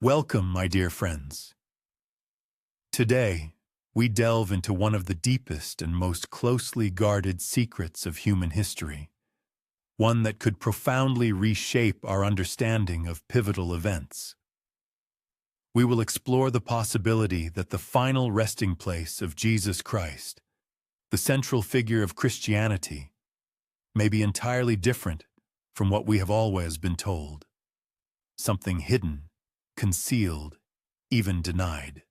Welcome, my dear friends. Today, we delve into one of the deepest and most closely guarded secrets of human history, one that could profoundly reshape our understanding of pivotal events. We will explore the possibility that the final resting place of Jesus Christ, the central figure of Christianity, may be entirely different from what we have always been told. Something hidden, concealed, even denied.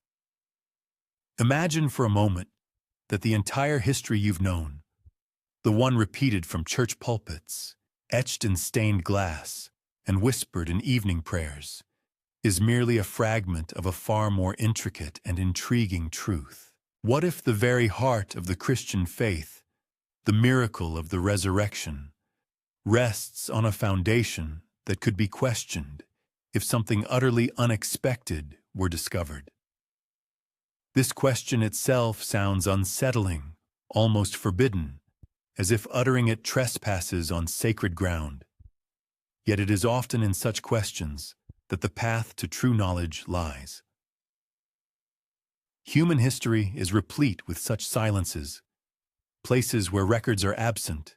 Imagine for a moment that the entire history you've known, the one repeated from church pulpits, etched in stained glass, and whispered in evening prayers, is merely a fragment of a far more intricate and intriguing truth. What if the very heart of the Christian faith, the miracle of the resurrection, rests on a foundation that could be questioned if something utterly unexpected were discovered? This question itself sounds unsettling, almost forbidden, as if uttering it trespasses on sacred ground. Yet it is often in such questions that the path to true knowledge lies. Human history is replete with such silences, places where records are absent,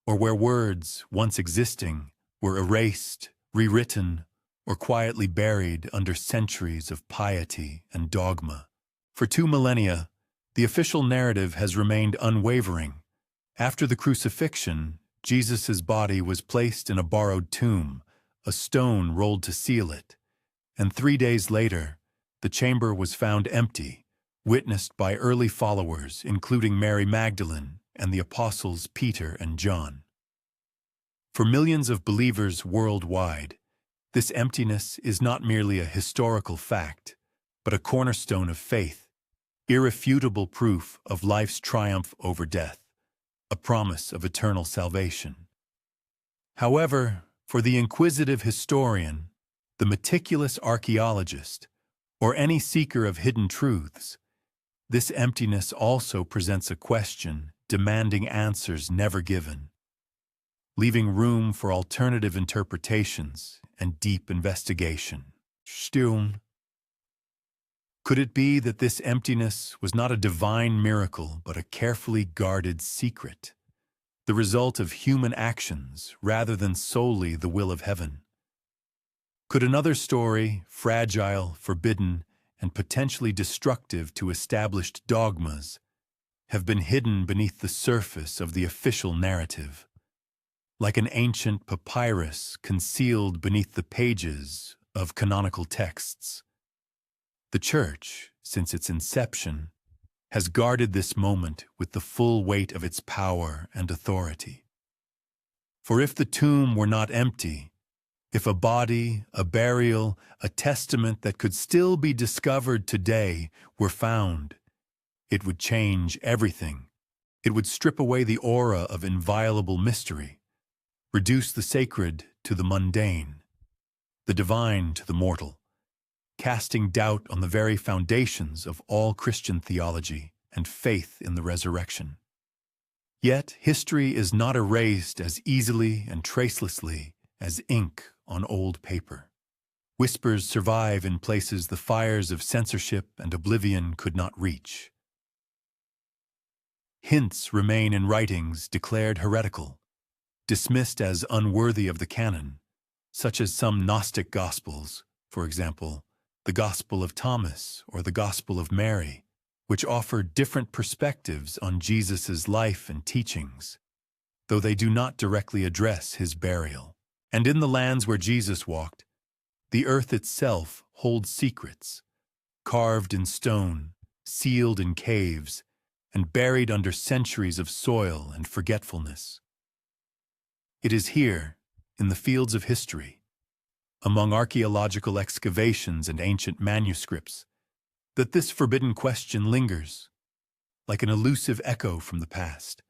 or where words, once existing, were erased, rewritten, or quietly buried under centuries of piety and dogma. For 2 millennia, the official narrative has remained unwavering. After the crucifixion, Jesus' body was placed in a borrowed tomb, a stone rolled to seal it, and 3 days later, the chamber was found empty, witnessed by early followers, including Mary Magdalene and the apostles Peter and John. For millions of believers worldwide, this emptiness is not merely a historical fact, but a cornerstone of faith, irrefutable proof of life's triumph over death, a promise of eternal salvation. However, for the inquisitive historian, the meticulous archaeologist, or any seeker of hidden truths, this emptiness also presents a question demanding answers never given, leaving room for alternative interpretations and deep investigation. Sturm. Could it be that this emptiness was not a divine miracle but a carefully guarded secret, the result of human actions rather than solely the will of heaven? Could another story, fragile, forbidden, and potentially destructive to established dogmas, have been hidden beneath the surface of the official narrative, like an ancient papyrus concealed beneath the pages of canonical texts? The Church, since its inception, has guarded this moment with the full weight of its power and authority. For if the tomb were not empty, if a body, a burial, a testament that could still be discovered today were found, it would change everything. It would strip away the aura of inviolable mystery, reduce the sacred to the mundane, the divine to the mortal, casting doubt on the very foundations of all Christian theology and faith in the resurrection. Yet history is not erased as easily and tracelessly as ink on old paper. Whispers survive in places the fires of censorship and oblivion could not reach. Hints remain in writings declared heretical, dismissed as unworthy of the canon, such as some Gnostic Gospels, for example, the Gospel of Thomas or the Gospel of Mary, which offer different perspectives on Jesus' life and teachings, though they do not directly address his burial. And in the lands where Jesus walked, the earth itself holds secrets, carved in stone, sealed in caves, and buried under centuries of soil and forgetfulness. It is here, in the fields of history, among archaeological excavations and ancient manuscripts, that this forbidden question lingers, like an elusive echo from the past.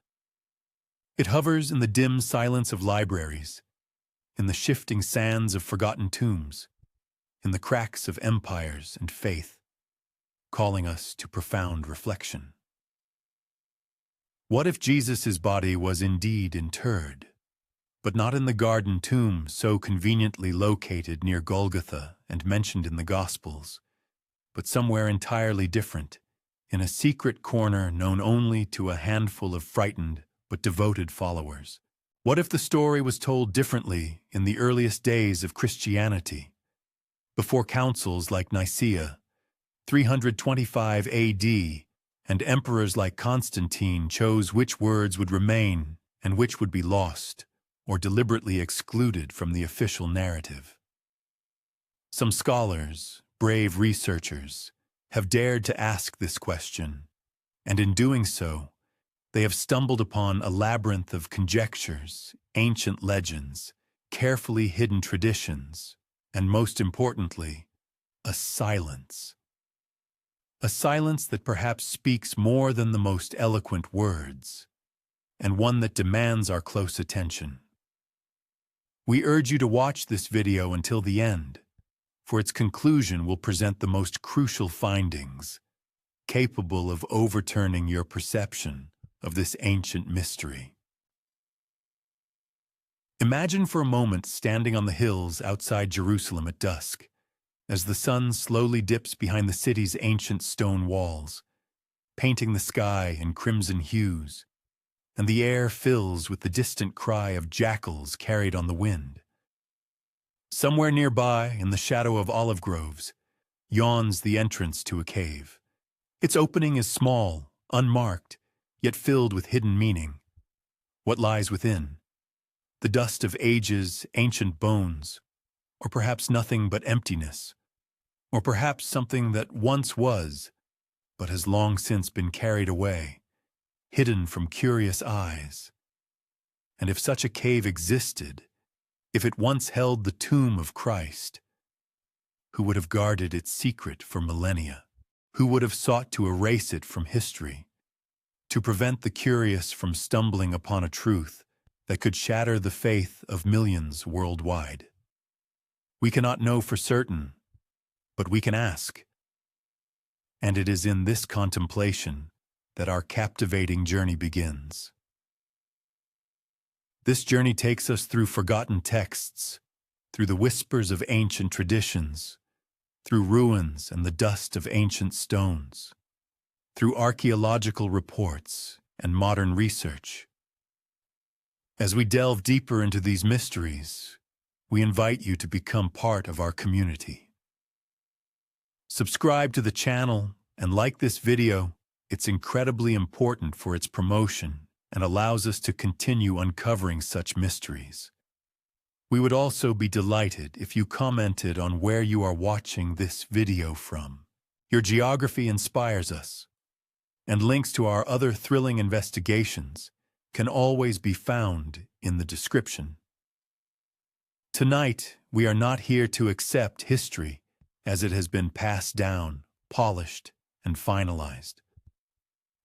It hovers in the dim silence of libraries, in the shifting sands of forgotten tombs, in the cracks of empires and faith, calling us to profound reflection. What if Jesus' body was indeed interred, but not in the garden tomb so conveniently located near Golgotha and mentioned in the Gospels, but somewhere entirely different, in a secret corner known only to a handful of frightened but devoted followers. What if the story was told differently in the earliest days of Christianity, before councils like Nicaea, 325 AD, and emperors like Constantine chose which words would remain and which would be lost or deliberately excluded from the official narrative? Some scholars, brave researchers, have dared to ask this question, and in doing so, they have stumbled upon a labyrinth of conjectures, ancient legends, carefully hidden traditions, and most importantly, a silence. A silence that perhaps speaks more than the most eloquent words, and one that demands our close attention. We urge you to watch this video until the end, for its conclusion will present the most crucial findings, capable of overturning your perception of this ancient mystery. Imagine for a moment standing on the hills outside Jerusalem at dusk, as the sun slowly dips behind the city's ancient stone walls, painting the sky in crimson hues, and the air fills with the distant cry of jackals carried on the wind. Somewhere nearby, in the shadow of olive groves, yawns the entrance to a cave. Its opening is small, unmarked, yet filled with hidden meaning. What lies within? The dust of ages, ancient bones, or perhaps nothing but emptiness, or perhaps something that once was, but has long since been carried away, hidden from curious eyes. And if such a cave existed, if it once held the tomb of Christ, who would have guarded its secret for millennia? Who would have sought to erase it from history, to prevent the curious from stumbling upon a truth that could shatter the faith of millions worldwide? We cannot know for certain, but we can ask. And it is in this contemplation that our captivating journey begins. This journey takes us through forgotten texts, through the whispers of ancient traditions, through ruins and the dust of ancient stones, through archaeological reports and modern research. As we delve deeper into these mysteries, we invite you to become part of our community. Subscribe to the channel and like this video. It's incredibly important for its promotion and allows us to continue uncovering such mysteries. We would also be delighted if you commented on where you are watching this video from. Your geography inspires us, and links to our other thrilling investigations can always be found in the description. Tonight, we are not here to accept history as it has been passed down, polished, and finalized.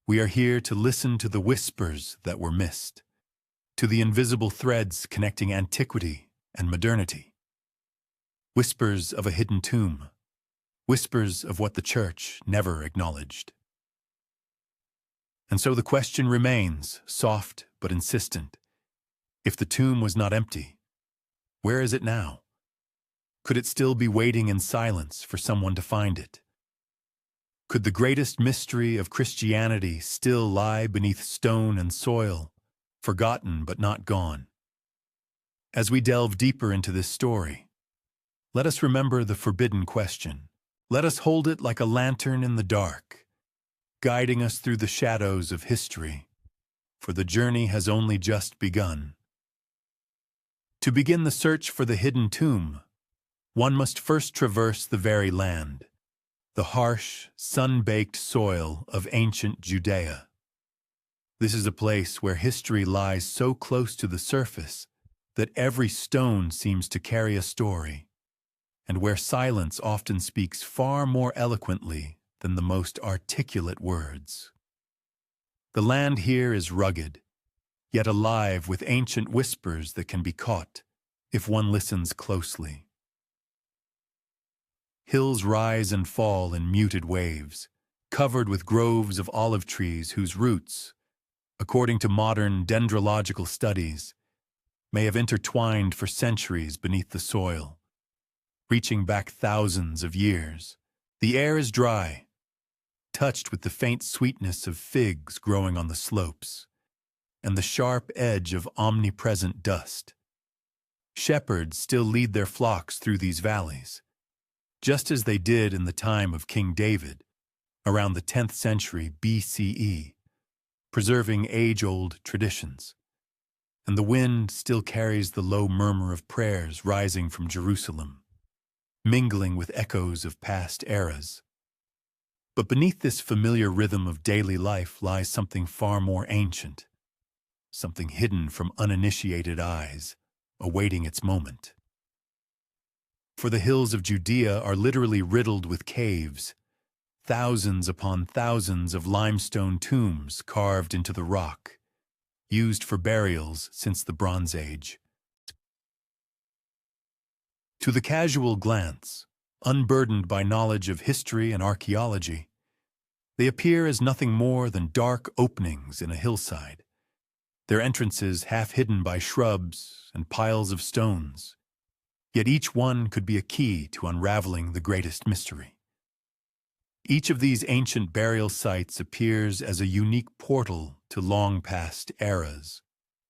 We are here to listen to the whispers that were missed, to the invisible threads connecting antiquity and modernity. Whispers of a hidden tomb, whispers of what the Church never acknowledged. And so the question remains, soft but insistent. If the tomb was not empty, where is it now? Could it still be waiting in silence for someone to find it? Could the greatest mystery of Christianity still lie beneath stone and soil, forgotten but not gone? As we delve deeper into this story, let us remember the forbidden question. Let us hold it like a lantern in the dark, guiding us through the shadows of history, for the journey has only just begun. To begin the search for the hidden tomb, one must first traverse the very land, the harsh, sun-baked soil of ancient Judea. This is a place where history lies so close to the surface that every stone seems to carry a story, and where silence often speaks far more eloquently than the most articulate words. The land here is rugged, yet alive with ancient whispers that can be caught if one listens closely. Hills rise and fall in muted waves, covered with groves of olive trees whose roots, according to modern dendrological studies, may have intertwined for centuries beneath the soil, reaching back thousands of years. The air is dry, touched with the faint sweetness of figs growing on the slopes, and the sharp edge of omnipresent dust. Shepherds still lead their flocks through these valleys, just as they did in the time of King David, around the 10th century BCE, preserving age-old traditions. And the wind still carries the low murmur of prayers rising from Jerusalem, mingling with echoes of past eras. But beneath this familiar rhythm of daily life lies something far more ancient, something hidden from uninitiated eyes, awaiting its moment. For the hills of Judea are literally riddled with caves, thousands upon thousands of limestone tombs carved into the rock, used for burials since the Bronze Age. To the casual glance, unburdened by knowledge of history and archaeology, they appear as nothing more than dark openings in a hillside, their entrances half hidden by shrubs and piles of stones. Yet each one could be a key to unraveling the greatest mystery. Each of these ancient burial sites appears as a unique portal to long-past eras,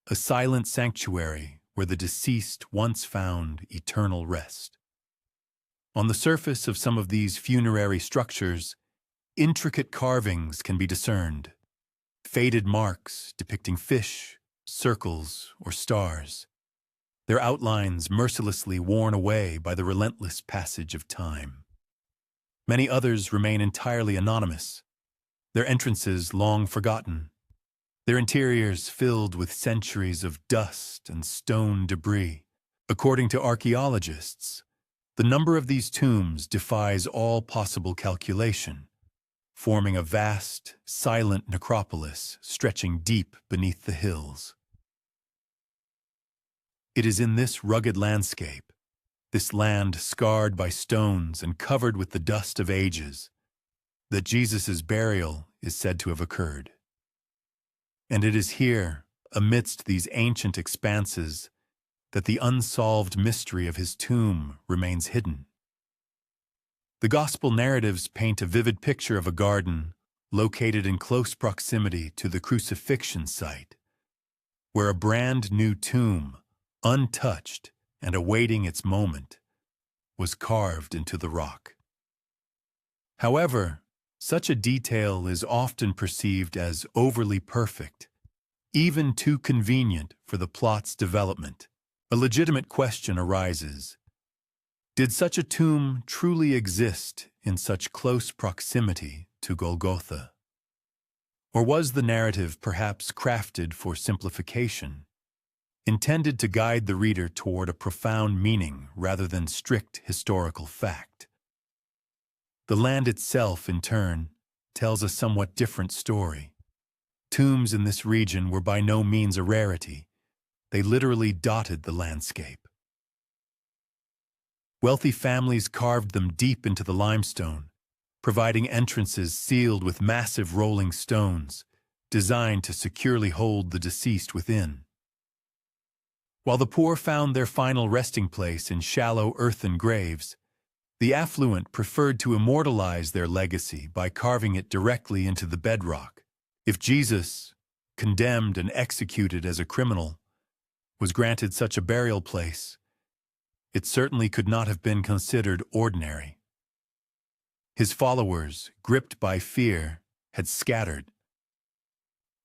a silent sanctuary where the deceased once found eternal rest. On the surface of some of these funerary structures, intricate carvings can be discerned, faded marks depicting fish, circles, or stars, their outlines mercilessly worn away by the relentless passage of time. Many others remain entirely anonymous, their entrances long forgotten, their interiors filled with centuries of dust and stone debris. According to archaeologists, the number of these tombs defies all possible calculation, forming a vast, silent necropolis stretching deep beneath the hills. It is in this rugged landscape, this land scarred by stones and covered with the dust of ages, that Jesus' burial is said to have occurred. And it is here, amidst these ancient expanses, that the unsolved mystery of his tomb remains hidden. The Gospel narratives paint a vivid picture of a garden located in close proximity to the crucifixion site, where a brand new tomb, untouched and awaiting its moment, was carved into the rock. However, such a detail is often perceived as overly perfect, even too convenient for the plot's development. A legitimate question arises. Did such a tomb truly exist in such close proximity to Golgotha? Or was the narrative perhaps crafted for simplification, intended to guide the reader toward a profound meaning rather than strict historical fact? The land itself, in turn, tells a somewhat different story. Tombs in this region were by no means a rarity. They literally dotted the landscape. Wealthy families carved them deep into the limestone, providing entrances sealed with massive rolling stones, designed to securely hold the deceased within. While the poor found their final resting place in shallow earthen graves, the affluent preferred to immortalize their legacy by carving it directly into the bedrock. If Jesus, condemned and executed as a criminal, was granted such a burial place, it certainly could not have been considered ordinary. His followers, gripped by fear, had scattered.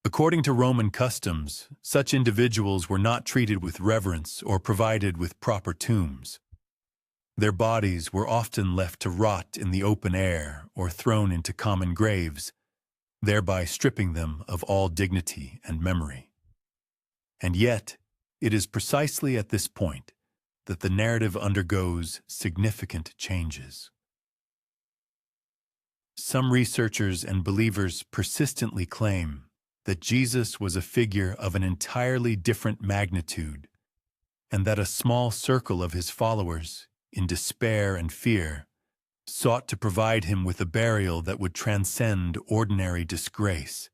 According to Roman customs, such individuals were not treated with reverence or provided with proper tombs. Their bodies were often left to rot in the open air or thrown into common graves, thereby stripping them of all dignity and memory. And yet, it is precisely at this point that the narrative undergoes significant changes. Some researchers and believers persistently claim that Jesus was a figure of an entirely different magnitude, and that a small circle of his followers, in despair and fear, sought to provide him with a burial that would transcend ordinary disgrace.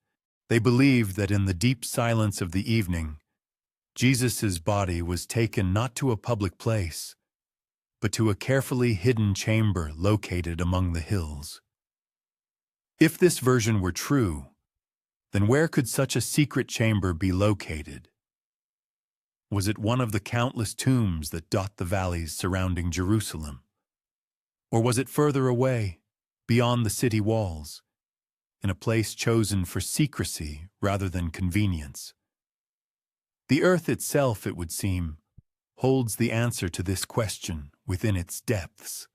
They believed that in the deep silence of the evening, Jesus' body was taken not to a public place, but to a carefully hidden chamber located among the hills. If this version were true, then where could such a secret chamber be located? Was it one of the countless tombs that dot the valleys surrounding Jerusalem? Or was it further away, beyond the city walls, in a place chosen for secrecy rather than convenience? The earth itself, it would seem, holds the answer to this question within its depths,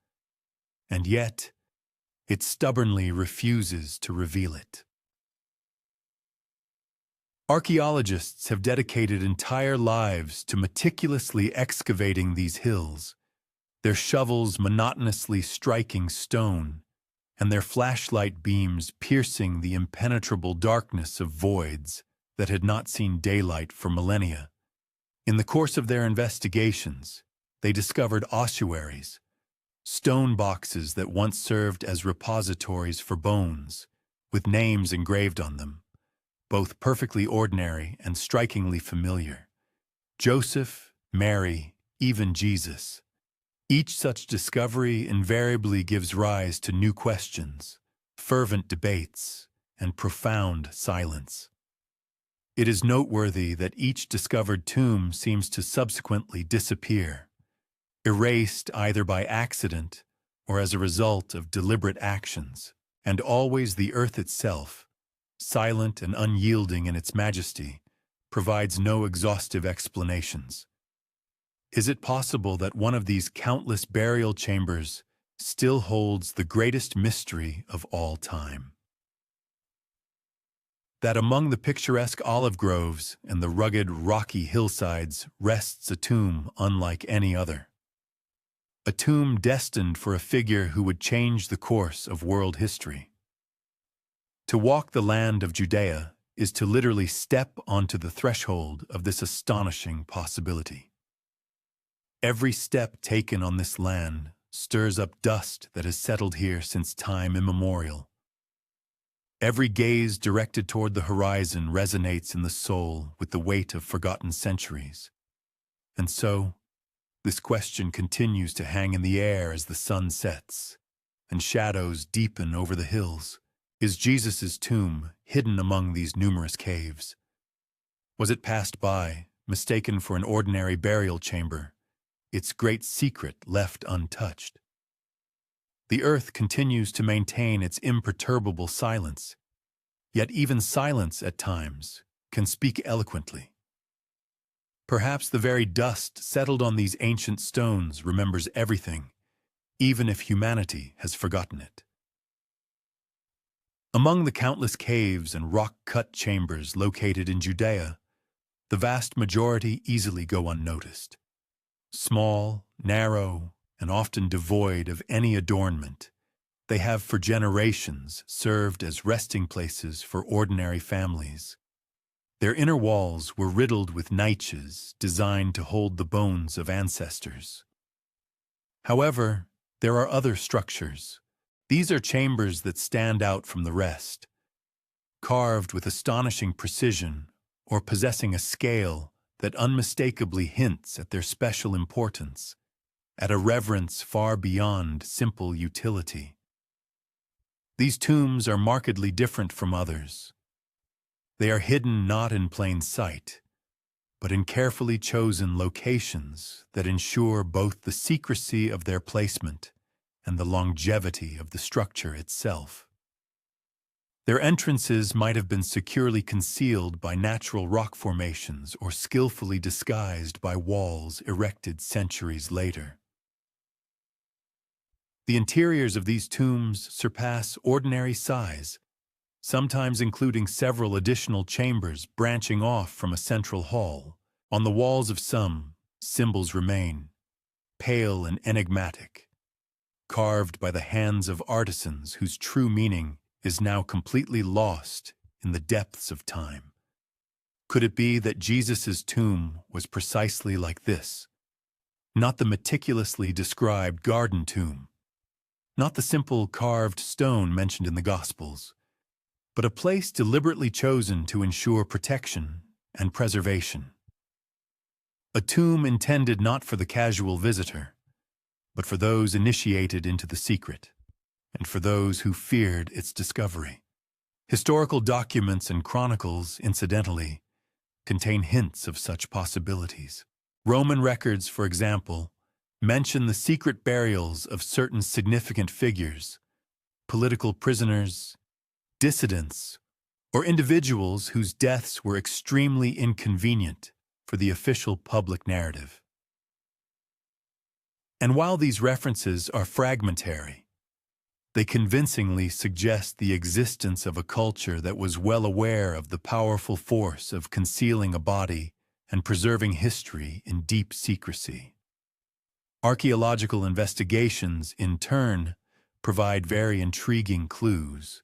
and yet it stubbornly refuses to reveal it. Archaeologists have dedicated entire lives to meticulously excavating these hills, their shovels monotonously striking stone, and their flashlight beams piercing the impenetrable darkness of voids that had not seen daylight for millennia. In the course of their investigations, they discovered ossuaries, stone boxes that once served as repositories for bones, with names engraved on them, both perfectly ordinary and strikingly familiar. Joseph, Mary, even Jesus. Each such discovery invariably gives rise to new questions, fervent debates, and profound silence. It is noteworthy that each discovered tomb seems to subsequently disappear, erased either by accident or as a result of deliberate actions, and always the earth itself, silent and unyielding in its majesty, provides no exhaustive explanations. Is it possible that one of these countless burial chambers still holds the greatest mystery of all time? That among the picturesque olive groves and the rugged, rocky hillsides rests a tomb unlike any other. A tomb destined for a figure who would change the course of world history. To walk the land of Judea is to literally step onto the threshold of this astonishing possibility. Every step taken on this land stirs up dust that has settled here since time immemorial. Every gaze directed toward the horizon resonates in the soul with the weight of forgotten centuries. And so, this question continues to hang in the air as the sun sets and shadows deepen over the hills. Is Jesus' tomb hidden among these numerous caves? Was it passed by, mistaken for an ordinary burial chamber, its great secret left untouched? The earth continues to maintain its imperturbable silence, yet even silence at times can speak eloquently. Perhaps the very dust settled on these ancient stones remembers everything, even if humanity has forgotten it. Among the countless caves and rock-cut chambers located in Judea, the vast majority easily go unnoticed. Small, narrow, and often devoid of any adornment, they have for generations served as resting places for ordinary families. Their inner walls were riddled with niches designed to hold the bones of ancestors. However, there are other structures. These are chambers that stand out from the rest, carved with astonishing precision or possessing a scale that unmistakably hints at their special importance, at a reverence far beyond simple utility. These tombs are markedly different from others. They are hidden not in plain sight, but in carefully chosen locations that ensure both the secrecy of their placement and the longevity of the structure itself. Their entrances might have been securely concealed by natural rock formations or skillfully disguised by walls erected centuries later. The interiors of these tombs surpass ordinary size, sometimes including several additional chambers branching off from a central hall. On the walls of some, symbols remain, pale and enigmatic, carved by the hands of artisans whose true meaning is now completely lost in the depths of time. Could it be that Jesus' tomb was precisely like this? Not the meticulously described garden tomb, not the simple carved stone mentioned in the Gospels, but a place deliberately chosen to ensure protection and preservation. a tomb intended not for the casual visitor, but for those initiated into the secret, and for those who feared its discovery. Historical documents and chronicles, incidentally, contain hints of such possibilities. Roman records, for example, mention the secret burials of certain significant figures, political prisoners, dissidents, or individuals whose deaths were extremely inconvenient for the official public narrative. And while these references are fragmentary, they convincingly suggest the existence of a culture that was well aware of the powerful force of concealing a body and preserving history in deep secrecy. Archaeological investigations, in turn, provide very intriguing clues.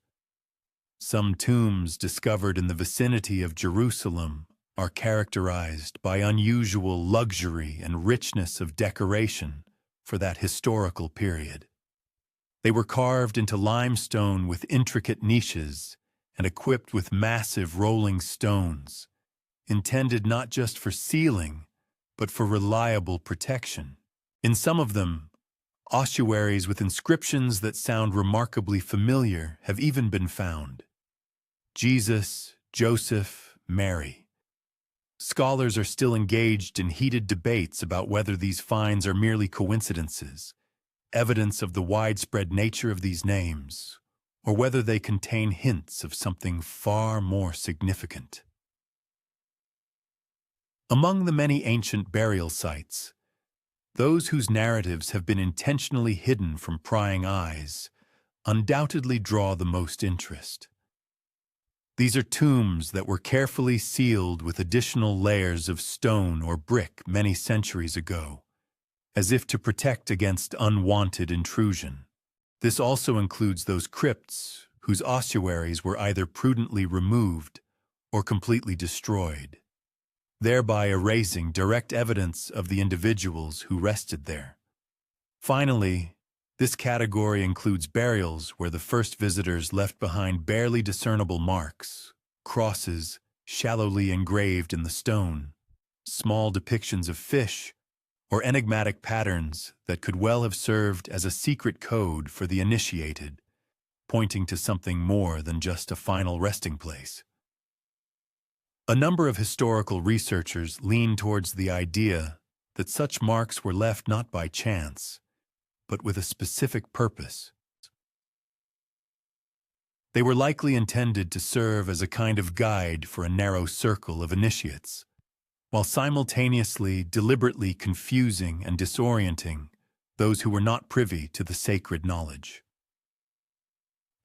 Some tombs discovered in the vicinity of Jerusalem are characterized by unusual luxury and richness of decoration for that historical period. They were carved into limestone with intricate niches and equipped with massive rolling stones, intended not just for sealing, but for reliable protection. In some of them, ossuaries with inscriptions that sound remarkably familiar have even been found. Jesus, Joseph, Mary. Scholars are still engaged in heated debates about whether these finds are merely coincidences, evidence of the widespread nature of these names, or whether they contain hints of something far more significant. Among the many ancient burial sites, those whose narratives have been intentionally hidden from prying eyes undoubtedly draw the most interest. These are tombs that were carefully sealed with additional layers of stone or brick many centuries ago, as if to protect against unwanted intrusion. This also includes those crypts whose ossuaries were either prudently removed or completely destroyed, thereby erasing direct evidence of the individuals who rested there. Finally, this category includes burials where the first visitors left behind barely discernible marks, crosses shallowly engraved in the stone, small depictions of fish, or enigmatic patterns that could well have served as a secret code for the initiated, pointing to something more than just a final resting place. A number of historical researchers lean towards the idea that such marks were left not by chance, but with a specific purpose. They were likely intended to serve as a kind of guide for a narrow circle of initiates, while simultaneously deliberately confusing and disorienting those who were not privy to the sacred knowledge.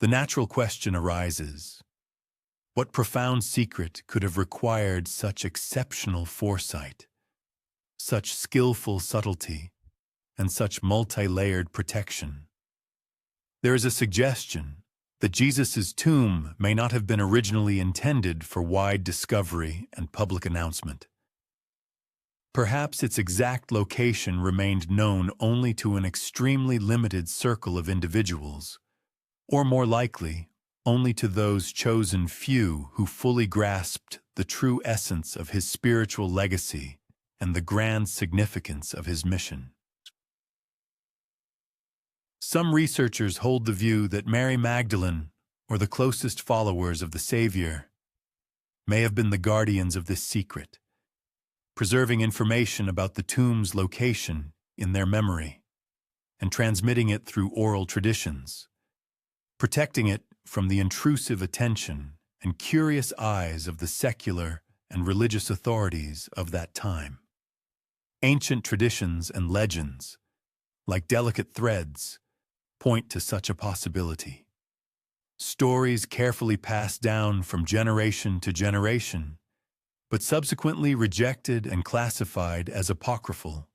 The natural question arises: what profound secret could have required such exceptional foresight, such skillful subtlety, and such multi-layered protection? There is a suggestion that Jesus' tomb may not have been originally intended for wide discovery and public announcement. Perhaps its exact location remained known only to an extremely limited circle of individuals, or more likely, only to those chosen few who fully grasped the true essence of his spiritual legacy and the grand significance of his mission. Some researchers hold the view that Mary Magdalene, or the closest followers of the Savior, may have been the guardians of this secret, preserving information about the tomb's location in their memory and transmitting it through oral traditions, protecting it from the intrusive attention and curious eyes of the secular and religious authorities of that time. Ancient traditions and legends, like delicate threads, point to such a possibility. Stories carefully passed down from generation to generation, but subsequently rejected and classified as apocryphal,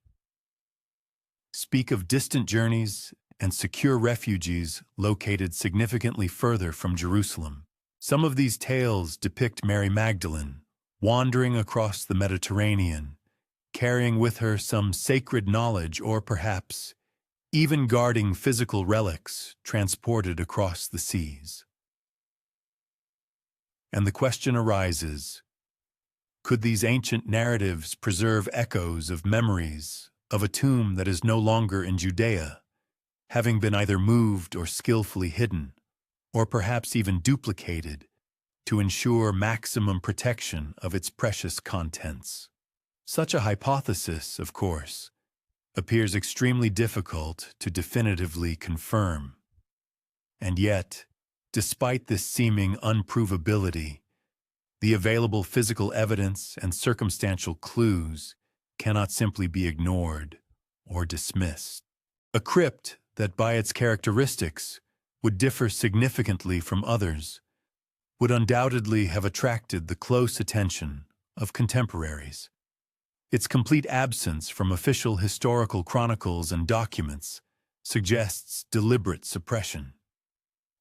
speak of distant journeys and secure refuges located significantly further from Jerusalem. Some of these tales depict Mary Magdalene wandering across the Mediterranean, carrying with her some sacred knowledge or perhaps even guarding physical relics transported across the seas. And the question arises, Could these ancient narratives preserve echoes of memories of a tomb that is no longer in Judea, having been either moved or skillfully hidden, or perhaps even duplicated, to ensure maximum protection of its precious contents? Such a hypothesis, of course, appears extremely difficult to definitively confirm. And yet, despite this seeming unprovability, the available physical evidence and circumstantial clues cannot simply be ignored or dismissed. A crypt that by its characteristics would differ significantly from others would undoubtedly have attracted the close attention of contemporaries. Its complete absence from official historical chronicles and documents suggests deliberate suppression,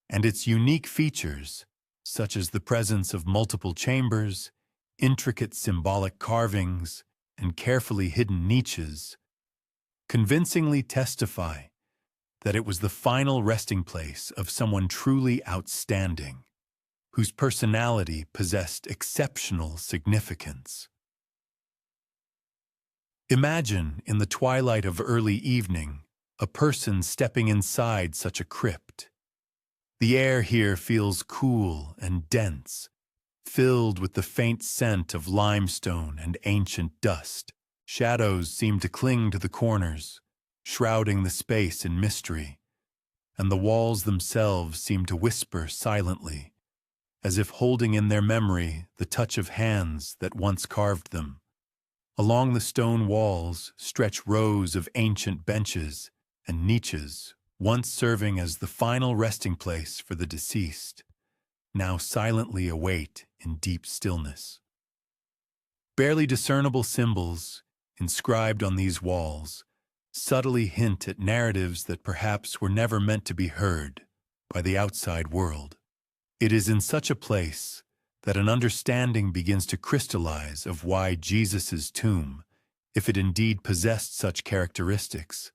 and its unique features, such as the presence of multiple chambers, intricate symbolic carvings, and carefully hidden niches, convincingly testify that it was the final resting place of someone truly outstanding, whose personality possessed exceptional significance. Imagine, in the twilight of early evening, a person stepping inside such a crypt. The air here feels cool and dense, filled with the faint scent of limestone and ancient dust. Shadows seem to cling to the corners, shrouding the space in mystery, and the walls themselves seem to whisper silently, as if holding in their memory the touch of hands that once carved them. Along the stone walls stretch rows of ancient benches and niches, once serving as the final resting place for the deceased, now silently await in deep stillness. Barely discernible symbols inscribed on these walls subtly hint at narratives that perhaps were never meant to be heard by the outside world. It is in such a place that an understanding begins to crystallize of why Jesus' tomb, if it indeed possessed such characteristics,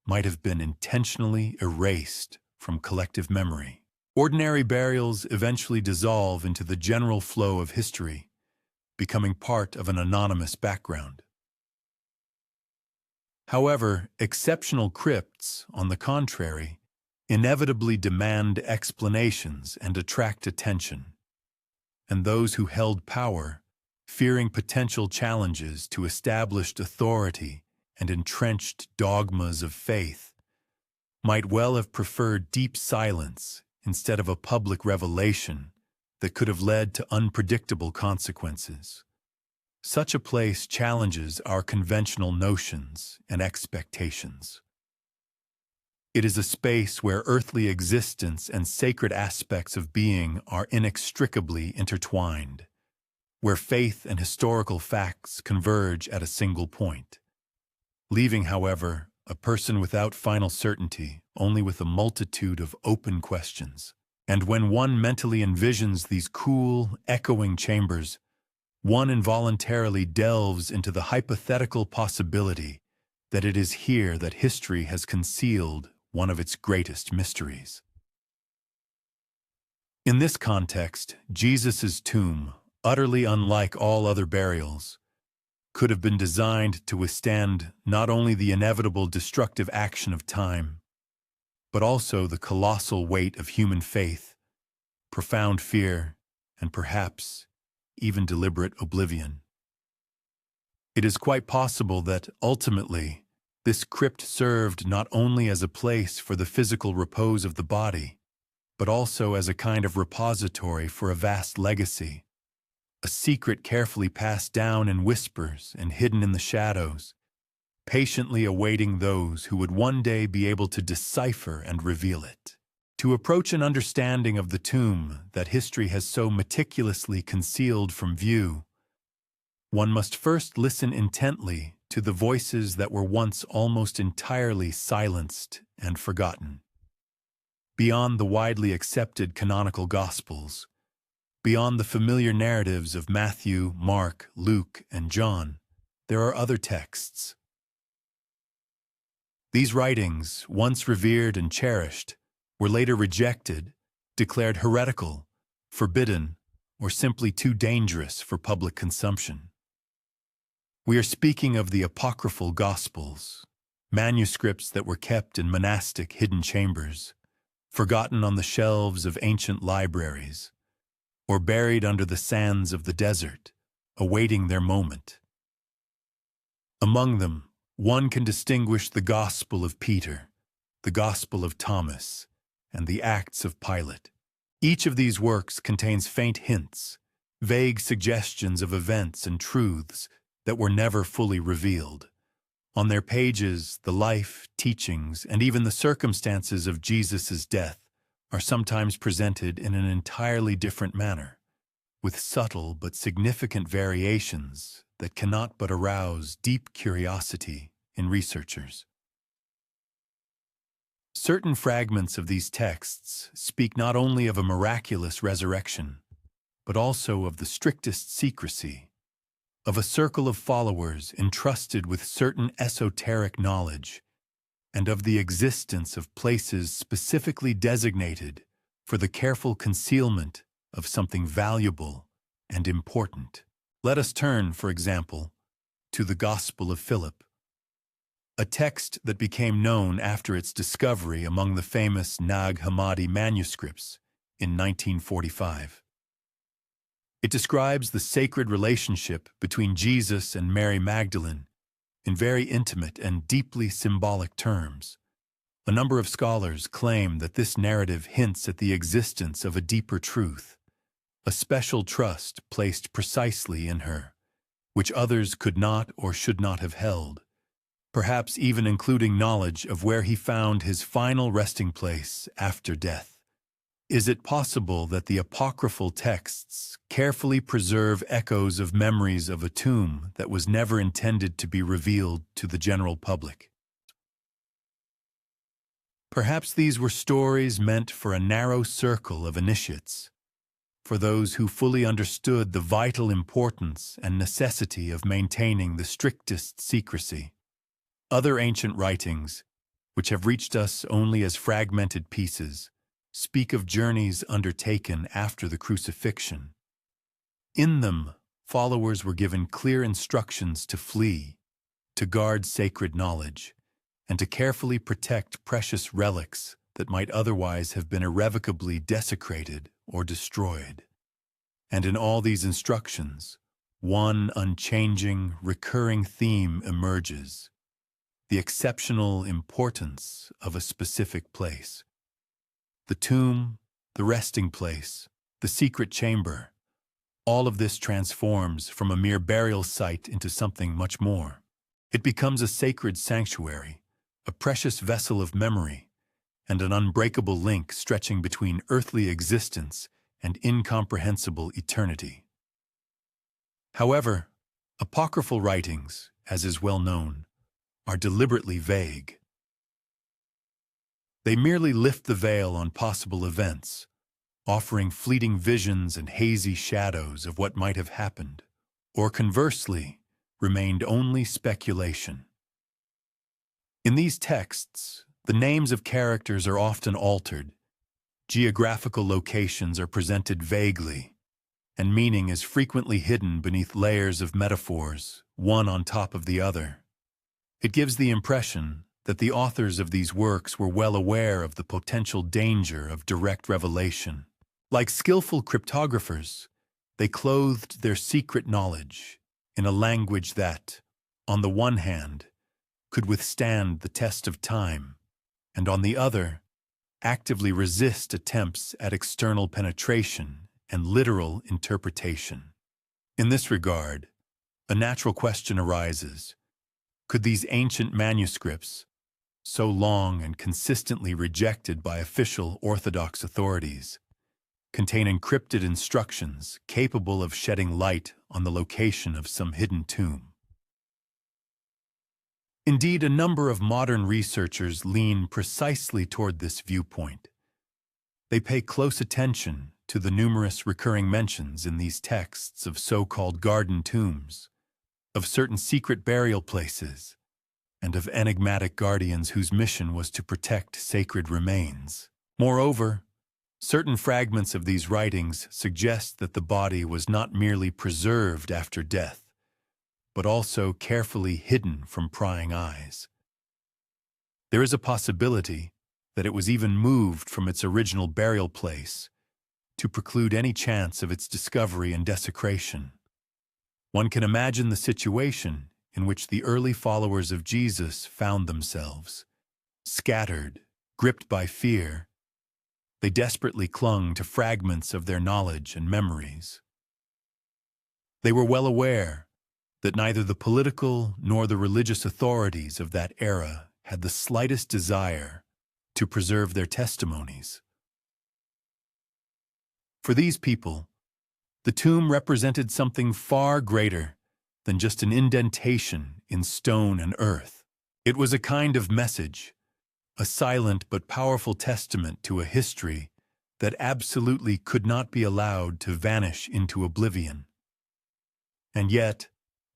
might have been intentionally erased from collective memory. Ordinary burials eventually dissolve into the general flow of history, becoming part of an anonymous background. However, exceptional crypts, on the contrary, inevitably demand explanations and attract attention. And those who held power, fearing potential challenges to established authority and entrenched dogmas of faith, might well have preferred deep silence instead of a public revelation that could have led to unpredictable consequences. Such a place challenges our conventional notions and expectations. It is a space where earthly existence and sacred aspects of being are inextricably intertwined, where faith and historical facts converge at a single point, leaving, however, a person without final certainty, only with a multitude of open questions. And when one mentally envisions these cool, echoing chambers, one involuntarily delves into the hypothetical possibility that it is here that history has concealed one of its greatest mysteries. In this context, Jesus' tomb, utterly unlike all other burials, could have been designed to withstand not only the inevitable destructive action of time, but also the colossal weight of human faith, profound fear, and perhaps even deliberate oblivion. It is quite possible that, ultimately, this crypt served not only as a place for the physical repose of the body, but also as a kind of repository for a vast legacy, a secret carefully passed down in whispers and hidden in the shadows, patiently awaiting those who would one day be able to decipher and reveal it. To approach an understanding of the tomb that history has so meticulously concealed from view, one must first listen intently to the voices that were once almost entirely silenced and forgotten. Beyond the widely accepted canonical Gospels, beyond the familiar narratives of Matthew, Mark, Luke, and John, there are other texts. These writings, once revered and cherished, were later rejected, declared heretical, forbidden, or simply too dangerous for public consumption. We are speaking of the apocryphal Gospels, manuscripts that were kept in monastic hidden chambers, forgotten on the shelves of ancient libraries, or buried under the sands of the desert, awaiting their moment. Among them, one can distinguish the Gospel of Peter, the Gospel of Thomas, and the Acts of Pilate. Each of these works contains faint hints, vague suggestions of events and truths that were never fully revealed. On their pages, the life, teachings, and even the circumstances of Jesus' death are sometimes presented in an entirely different manner, with subtle but significant variations that cannot but arouse deep curiosity in researchers. Certain fragments of these texts speak not only of a miraculous resurrection, but also of the strictest secrecy, of a circle of followers entrusted with certain esoteric knowledge, and of the existence of places specifically designated for the careful concealment of something valuable and important. Let us turn, for example, to the Gospel of Philip, a text that became known after its discovery among the famous Nag Hammadi manuscripts in 1945. It describes the sacred relationship between Jesus and Mary Magdalene in very intimate and deeply symbolic terms. A number of scholars claim that this narrative hints at the existence of a deeper truth, a special trust placed precisely in her, which others could not or should not have held, perhaps even including knowledge of where he found his final resting place after death. Is it possible that the apocryphal texts carefully preserve echoes of memories of a tomb that was never intended to be revealed to the general public? Perhaps these were stories meant for a narrow circle of initiates, for those who fully understood the vital importance and necessity of maintaining the strictest secrecy. Other ancient writings, which have reached us only as fragmented pieces, speak of journeys undertaken after the crucifixion. In them, followers were given clear instructions to flee, to guard sacred knowledge, and to carefully protect precious relics that might otherwise have been irrevocably desecrated or destroyed. And in all these instructions, one unchanging, recurring theme emerges: the exceptional importance of a specific place. The tomb, the resting place, the secret chamber, all of this transforms from a mere burial site into something much more. It becomes a sacred sanctuary, a precious vessel of memory, and an unbreakable link stretching between earthly existence and incomprehensible eternity. However, apocryphal writings, as is well known, are deliberately vague. They merely lift the veil on possible events, offering fleeting visions and hazy shadows of what might have happened, or conversely, remained only speculation. In these texts, the names of characters are often altered, geographical locations are presented vaguely, and meaning is frequently hidden beneath layers of metaphors, one on top of the other. It gives the impression that the authors of these works were well aware of the potential danger of direct revelation. Like skillful cryptographers, they clothed their secret knowledge in a language that, on the one hand, could withstand the test of time, and on the other, actively resist attempts at external penetration and literal interpretation. In this regard, a natural question arises: could these ancient manuscripts, so long and consistently rejected by official Orthodox authorities, contain encrypted instructions capable of shedding light on the location of some hidden tomb? Indeed, a number of modern researchers lean precisely toward this viewpoint. They pay close attention to the numerous recurring mentions in these texts of so-called garden tombs, of certain secret burial places, and of enigmatic guardians whose mission was to protect sacred remains. Moreover, Certain fragments of these writings suggest that the body was not merely preserved after death, but also carefully hidden from prying eyes. There is a possibility that it was even moved from its original burial place to preclude any chance of its discovery and desecration. One can imagine the situation in which the early followers of Jesus found themselves. Scattered, gripped by fear, they desperately clung to fragments of their knowledge and memories. They were well aware that neither the political nor the religious authorities of that era had the slightest desire to preserve their testimonies. For these people, the tomb represented something far greater than just an indentation in stone and earth. It was a kind of message, a silent but powerful testament to a history that absolutely could not be allowed to vanish into oblivion. And yet,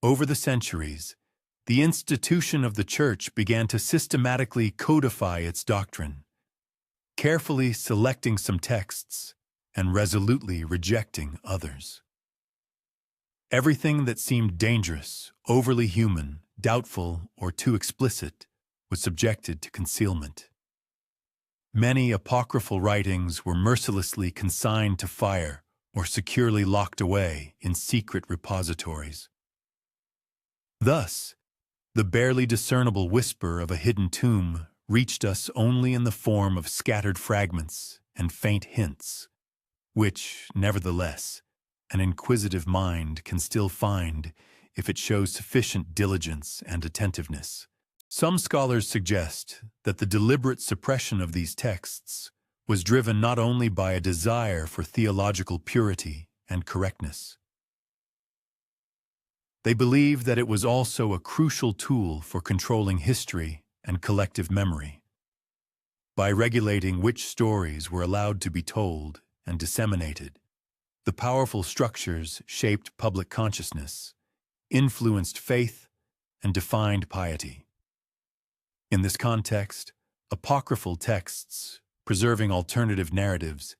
over the centuries, the institution of the Church began to systematically codify its doctrine, carefully selecting some texts and resolutely rejecting others. Everything that seemed dangerous, overly human, doubtful, or too explicit was subjected to concealment. Many apocryphal writings were mercilessly consigned to fire or securely locked away in secret repositories. Thus, the barely discernible whisper of a hidden tomb reached us only in the form of scattered fragments and faint hints, which, nevertheless, an inquisitive mind can still find if it shows sufficient diligence and attentiveness. Some scholars suggest that the deliberate suppression of these texts was driven not only by a desire for theological purity and correctness. They believe that it was also a crucial tool for controlling history and collective memory. By regulating which stories were allowed to be told and disseminated, the powerful structures shaped public consciousness, influenced faith, and defined piety. In this context, apocryphal texts, preserving alternative narratives,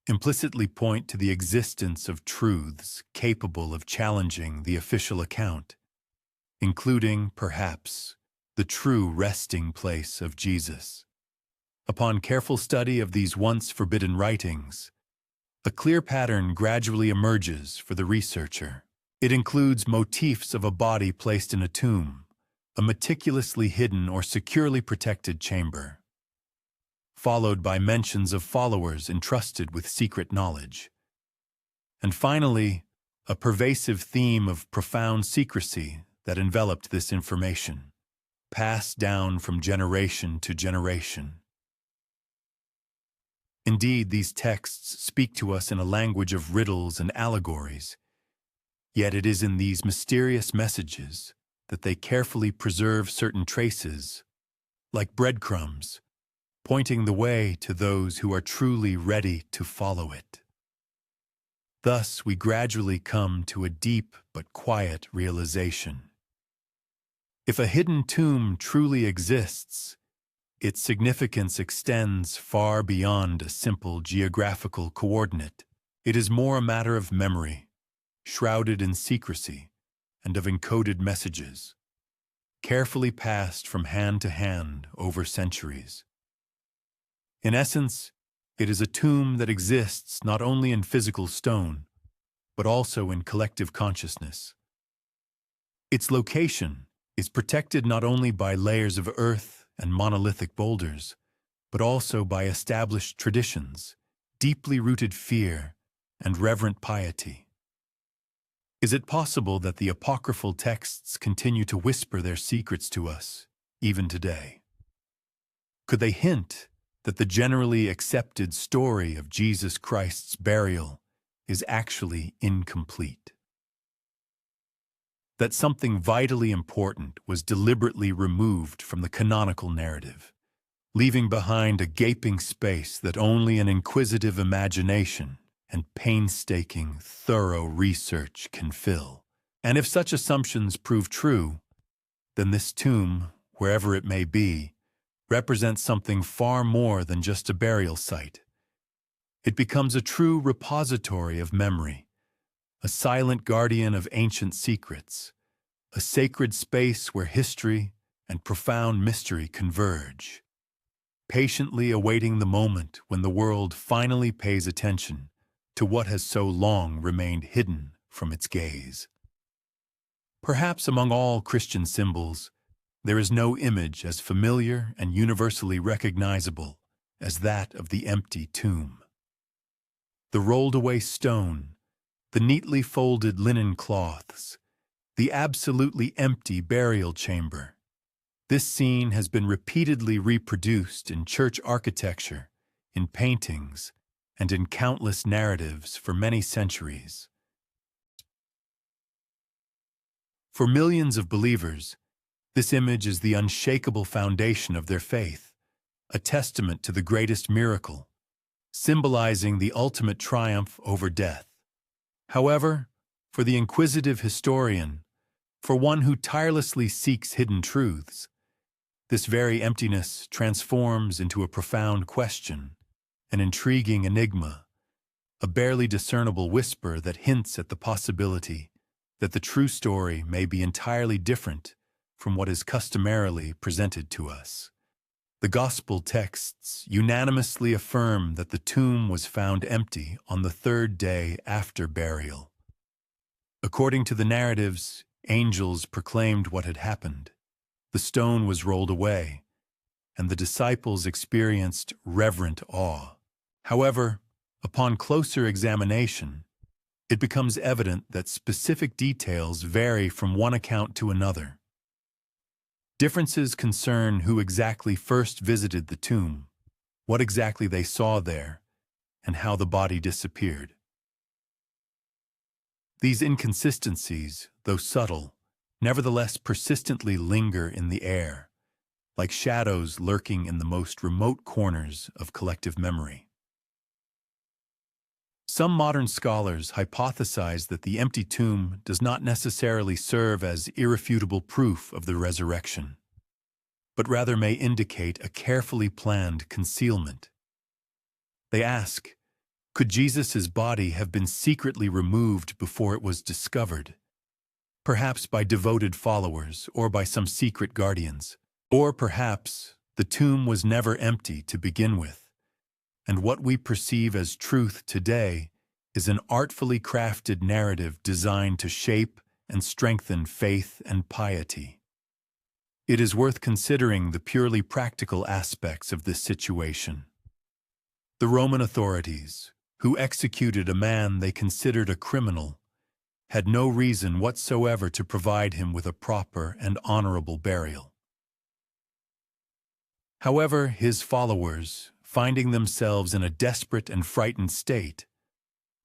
implicitly point to the existence of truths capable of challenging the official account, including, perhaps, the true resting place of Jesus. Upon careful study of these once forbidden writings, a clear pattern gradually emerges for the researcher. It includes motifs of a body placed in a tomb, a meticulously hidden or securely protected chamber, followed by mentions of followers entrusted with secret knowledge. And finally, a pervasive theme of profound secrecy that enveloped this information, passed down from generation to generation. Indeed, these texts speak to us in a language of riddles and allegories, yet it is in these mysterious messages that they carefully preserve certain traces, like breadcrumbs, pointing the way to those who are truly ready to follow it. Thus, we gradually come to a deep but quiet realization. If a hidden tomb truly exists, its significance extends far beyond a simple geographical coordinate. It is more a matter of memory, shrouded in secrecy, and of encoded messages, carefully passed from hand to hand over centuries. In essence, it is a tomb that exists not only in physical stone, but also in collective consciousness. Its location is protected not only by layers of earth and monolithic boulders, but also by established traditions, deeply rooted fear, and reverent piety. Is it possible that the apocryphal texts continue to whisper their secrets to us, even today? Could they hint that the generally accepted story of Jesus Christ's burial is actually incomplete? That something vitally important was deliberately removed from the canonical narrative, leaving behind a gaping space that only an inquisitive imagination and painstaking, thorough research can fill. And if such assumptions prove true, then this tomb, wherever it may be, represents something far more than just a burial site. It becomes a true repository of memory, a silent guardian of ancient secrets, a sacred space where history and profound mystery converge, patiently awaiting the moment when the world finally pays attention to what has so long remained hidden from its gaze. Perhaps among all Christian symbols, there is no image as familiar and universally recognizable as that of the empty tomb. The rolled-away stone, the neatly folded linen cloths, the absolutely empty burial chamber. This scene has been repeatedly reproduced in church architecture, in paintings, and in countless narratives for many centuries. For millions of believers, this image is the unshakable foundation of their faith, a testament to the greatest miracle, symbolizing the ultimate triumph over death. However, for the inquisitive historian, for one who tirelessly seeks hidden truths, this very emptiness transforms into a profound question, an intriguing enigma, a barely discernible whisper that hints at the possibility that the true story may be entirely different from what is customarily presented to us. The Gospel texts unanimously affirm that the tomb was found empty on the third day after burial. According to the narratives, angels proclaimed what had happened. The stone was rolled away, and the disciples experienced reverent awe. However, upon closer examination, it becomes evident that specific details vary from one account to another. Differences concern who exactly first visited the tomb, what exactly they saw there, and how the body disappeared. These inconsistencies, though subtle, nevertheless persistently linger in the air, like shadows lurking in the most remote corners of collective memory. Some modern scholars hypothesize that the empty tomb does not necessarily serve as irrefutable proof of the resurrection, but rather may indicate a carefully planned concealment. They ask, could Jesus' body have been secretly removed before it was discovered, perhaps by devoted followers or by some secret guardians? Or perhaps the tomb was never empty to begin with, and what we perceive as truth today is an artfully crafted narrative designed to shape and strengthen faith and piety. It is worth considering the purely practical aspects of this situation. The Roman authorities, who executed a man they considered a criminal, had no reason whatsoever to provide him with a proper and honorable burial. However, his followers, finding themselves in a desperate and frightened state,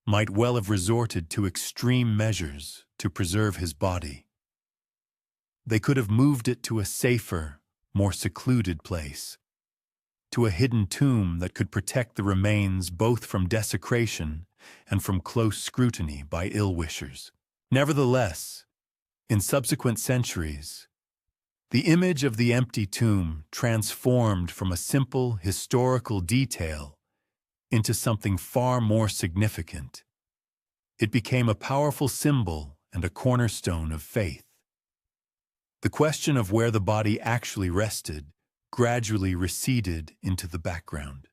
might well have resorted to extreme measures to preserve his body. They could have moved it to a safer, more secluded place, to a hidden tomb that could protect the remains both from desecration and from close scrutiny by ill-wishers. Nevertheless, in subsequent centuries, the image of the empty tomb transformed from a simple historical detail into something far more significant. It became a powerful symbol and a cornerstone of faith. The question of where the body actually rested gradually receded into the background,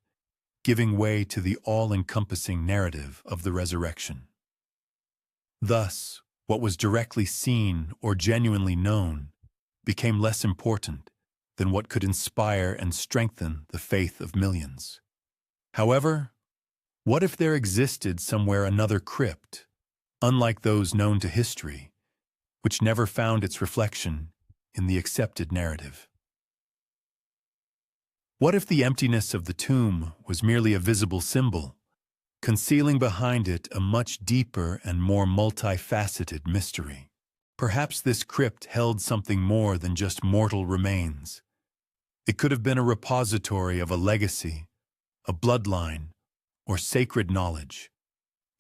giving way to the all-encompassing narrative of the resurrection. Thus, what was directly seen or genuinely known became less important than what could inspire and strengthen the faith of millions. However, what if there existed somewhere another crypt, unlike those known to history, which never found its reflection in the accepted narrative? What if the emptiness of the tomb was merely a visible symbol, concealing behind it a much deeper and more multifaceted mystery? Perhaps this crypt held something more than just mortal remains. It could have been a repository of a legacy, a bloodline, or sacred knowledge,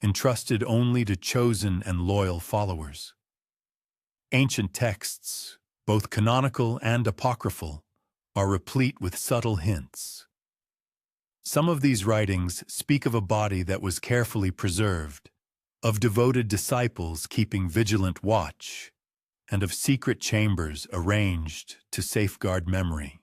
entrusted only to chosen and loyal followers. Ancient texts, both canonical and apocryphal, are replete with subtle hints. Some of these writings speak of a body that was carefully preserved, of devoted disciples keeping vigilant watch, and of secret chambers arranged to safeguard memory.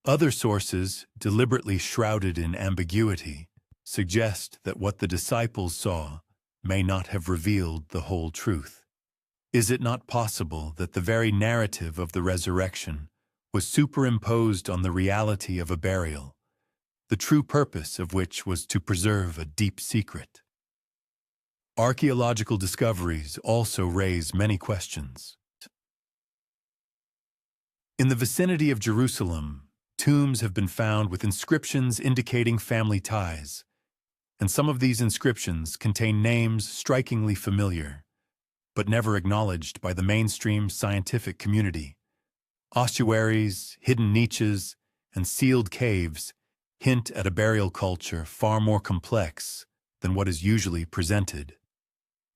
Other sources, deliberately shrouded in ambiguity, suggest that what the disciples saw may not have revealed the whole truth. Is it not possible that the very narrative of the resurrection was superimposed on the reality of a burial, the true purpose of which was to preserve a deep secret? Archaeological discoveries also raise many questions. In the vicinity of Jerusalem, tombs have been found with inscriptions indicating family ties, and some of these inscriptions contain names strikingly familiar, but never acknowledged by the mainstream scientific community. Ossuaries, hidden niches, and sealed caves hint at a burial culture far more complex than what is usually presented.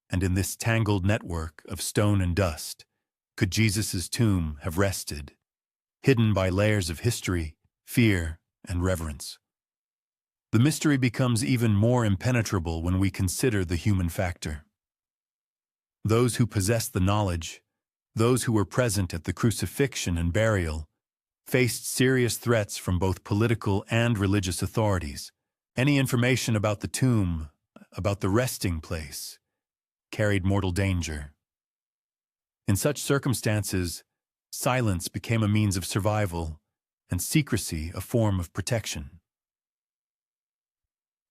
And in this tangled network of stone and dust, could Jesus' tomb have rested, hidden by layers of history, fear, and reverence? The mystery becomes even more impenetrable when we consider the human factor. Those who possess the knowledge, those who were present at the crucifixion and burial, faced serious threats from both political and religious authorities. Any information about the tomb, about the resting place, carried mortal danger. In such circumstances, silence became a means of survival, and secrecy a form of protection.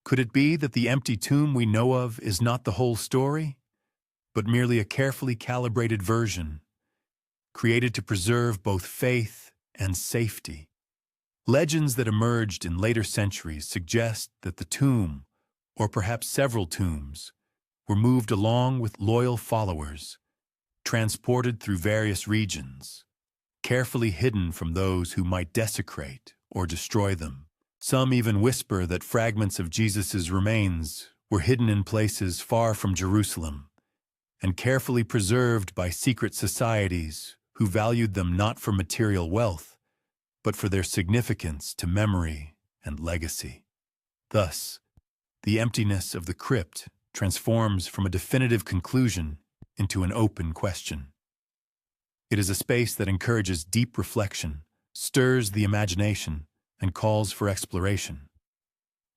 Could it be that the empty tomb we know of is not the whole story, but merely a carefully calibrated version, created to preserve both faith and safety? Legends that emerged in later centuries suggest that the tomb, or perhaps several tombs, were moved along with loyal followers, transported through various regions, carefully hidden from those who might desecrate or destroy them. Some even whisper that fragments of Jesus' remains were hidden in places far from Jerusalem and carefully preserved by secret societies who valued them not for material wealth, but for their significance to memory and legacy. Thus, the emptiness of the crypt transforms from a definitive conclusion into an open question. It is a space that encourages deep reflection, stirs the imagination, and calls for exploration.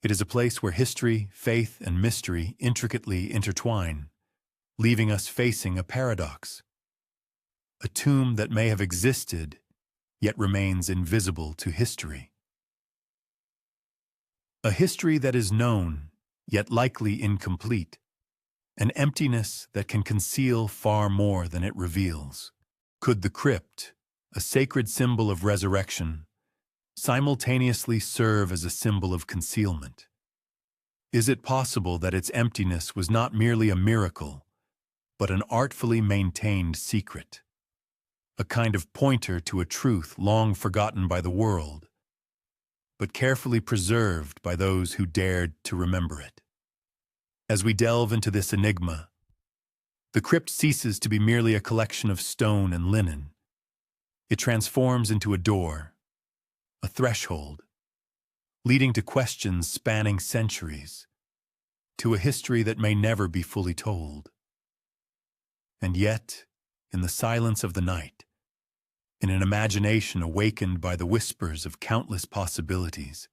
It is a place where history, faith, and mystery intricately intertwine, leaving us facing a paradox. A tomb that may have existed, yet remains invisible to history. A history that is known, yet likely incomplete. An emptiness that can conceal far more than it reveals. Could the crypt, a sacred symbol of resurrection, simultaneously serve as a symbol of concealment? Is it possible that its emptiness was not merely a miracle, but an artfully maintained secret? A kind of pointer to a truth long forgotten by the world, but carefully preserved by those who dared to remember it. As we delve into this enigma, the crypt ceases to be merely a collection of stone and linen. It transforms into a door, a threshold, leading to questions spanning centuries, to a history that may never be fully told. And yet, in the silence of the night, in an imagination awakened by the whispers of countless possibilities,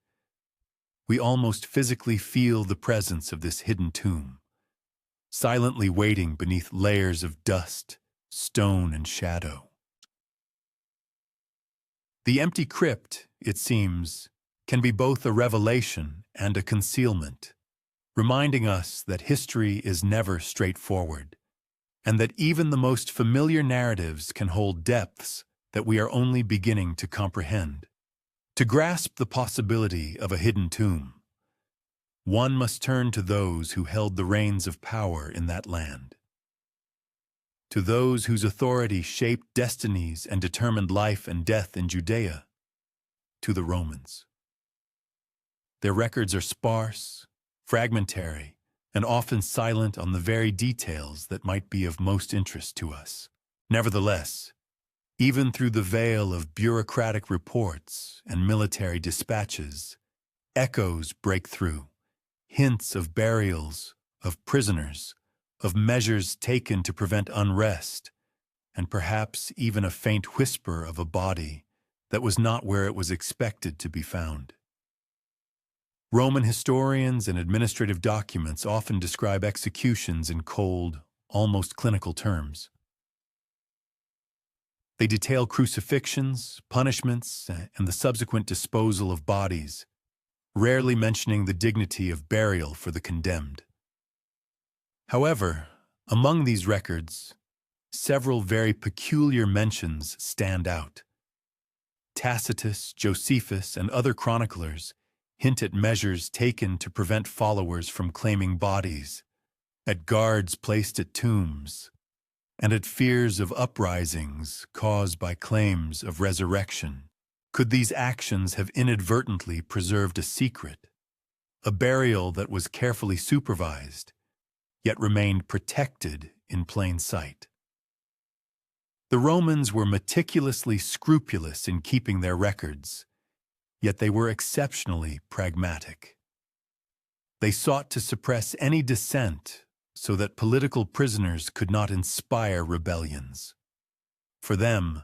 we almost physically feel the presence of this hidden tomb, silently waiting beneath layers of dust, stone, and shadow. The empty crypt, it seems, can be both a revelation and a concealment, reminding us that history is never straightforward, and that even the most familiar narratives can hold depths that we are only beginning to comprehend. To grasp the possibility of a hidden tomb, one must turn to those who held the reins of power in that land, to those whose authority shaped destinies and determined life and death in Judea, to the Romans. Their records are sparse, fragmentary, and often silent on the very details that might be of most interest to us. Nevertheless, even through the veil of bureaucratic reports and military dispatches, echoes break through, hints of burials, of prisoners, of measures taken to prevent unrest, and perhaps even a faint whisper of a body that was not where it was expected to be found. Roman historians and administrative documents often describe executions in cold, almost clinical terms. They detail crucifixions, punishments, and the subsequent disposal of bodies, rarely mentioning the dignity of burial for the condemned. However, among these records, several very peculiar mentions stand out. Tacitus, Josephus, and other chroniclers hint at measures taken to prevent followers from claiming bodies, at guards placed at tombs, and at fears of uprisings caused by claims of resurrection. Could these actions have inadvertently preserved a secret, a burial that was carefully supervised, yet remained protected in plain sight? The Romans were meticulously scrupulous in keeping their records, yet they were exceptionally pragmatic. They sought to suppress any dissent so that political prisoners could not inspire rebellions. For them,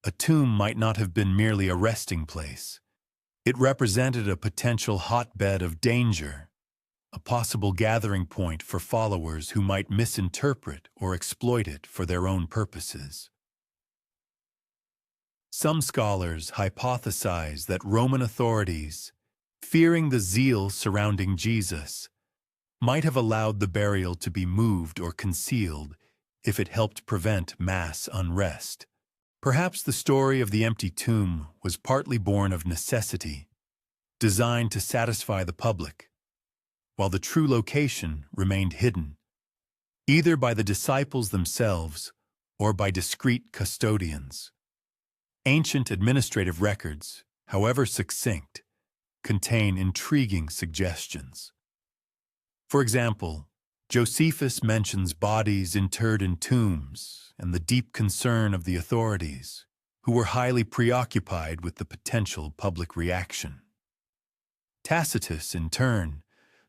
a tomb might not have been merely a resting place. It represented a potential hotbed of danger, a possible gathering point for followers who might misinterpret or exploit it for their own purposes. Some scholars hypothesize that Roman authorities, fearing the zeal surrounding Jesus, might have allowed the burial to be moved or concealed if it helped prevent mass unrest. Perhaps the story of the empty tomb was partly born of necessity, designed to satisfy the public, while the true location remained hidden, either by the disciples themselves or by discreet custodians. Ancient administrative records, however succinct, contain intriguing suggestions. For example, Josephus mentions bodies interred in tombs and the deep concern of the authorities, who were highly preoccupied with the potential public reaction. Tacitus, in turn,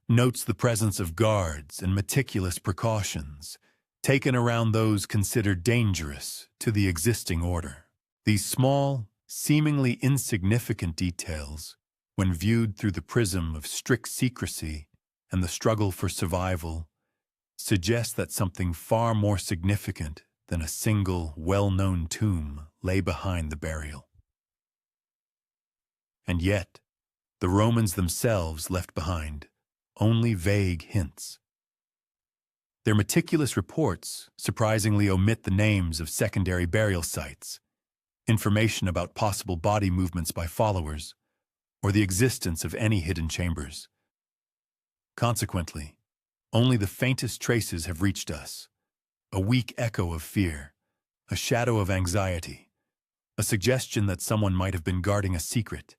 notes the presence of guards and meticulous precautions taken around those considered dangerous to the existing order. These small, seemingly insignificant details, when viewed through the prism of strict secrecy and the struggle for survival, suggest that something far more significant than a single, well-known tomb lay behind the burial. And yet, the Romans themselves left behind only vague hints. Their meticulous reports surprisingly omit the names of secondary burial sites, information about possible body movements by followers, or the existence of any hidden chambers. Consequently, only the faintest traces have reached us, a weak echo of fear, a shadow of anxiety, a suggestion that someone might have been guarding a secret,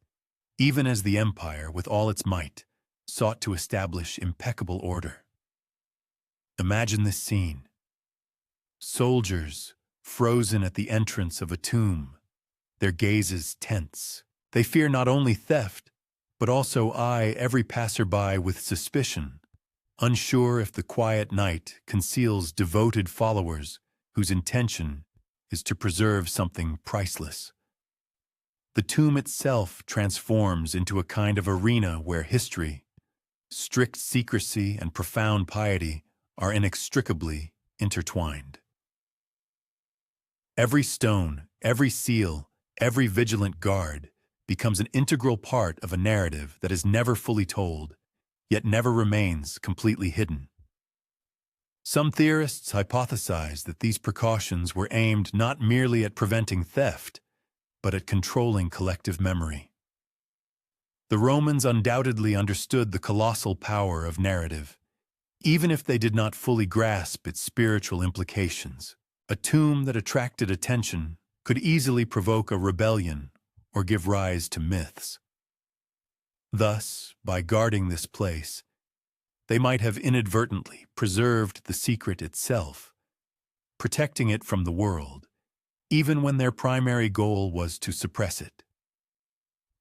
even as the empire, with all its might, sought to establish impeccable order. Imagine this scene. Soldiers, frozen at the entrance of a tomb, their gazes tense. They fear not only theft, but also eye every passerby with suspicion, unsure if the quiet night conceals devoted followers whose intention is to preserve something priceless. The tomb itself transforms into a kind of arena where history, strict secrecy, and profound piety are inextricably intertwined. Every stone, every seal, every vigilant guard becomes an integral part of a narrative that is never fully told, yet never remains completely hidden. Some theorists hypothesize that these precautions were aimed not merely at preventing theft, but at controlling collective memory. The Romans undoubtedly understood the colossal power of narrative, even if they did not fully grasp its spiritual implications. A tomb that attracted attention could easily provoke a rebellion or give rise to myths. Thus, by guarding this place, they might have inadvertently preserved the secret itself, protecting it from the world, even when their primary goal was to suppress it.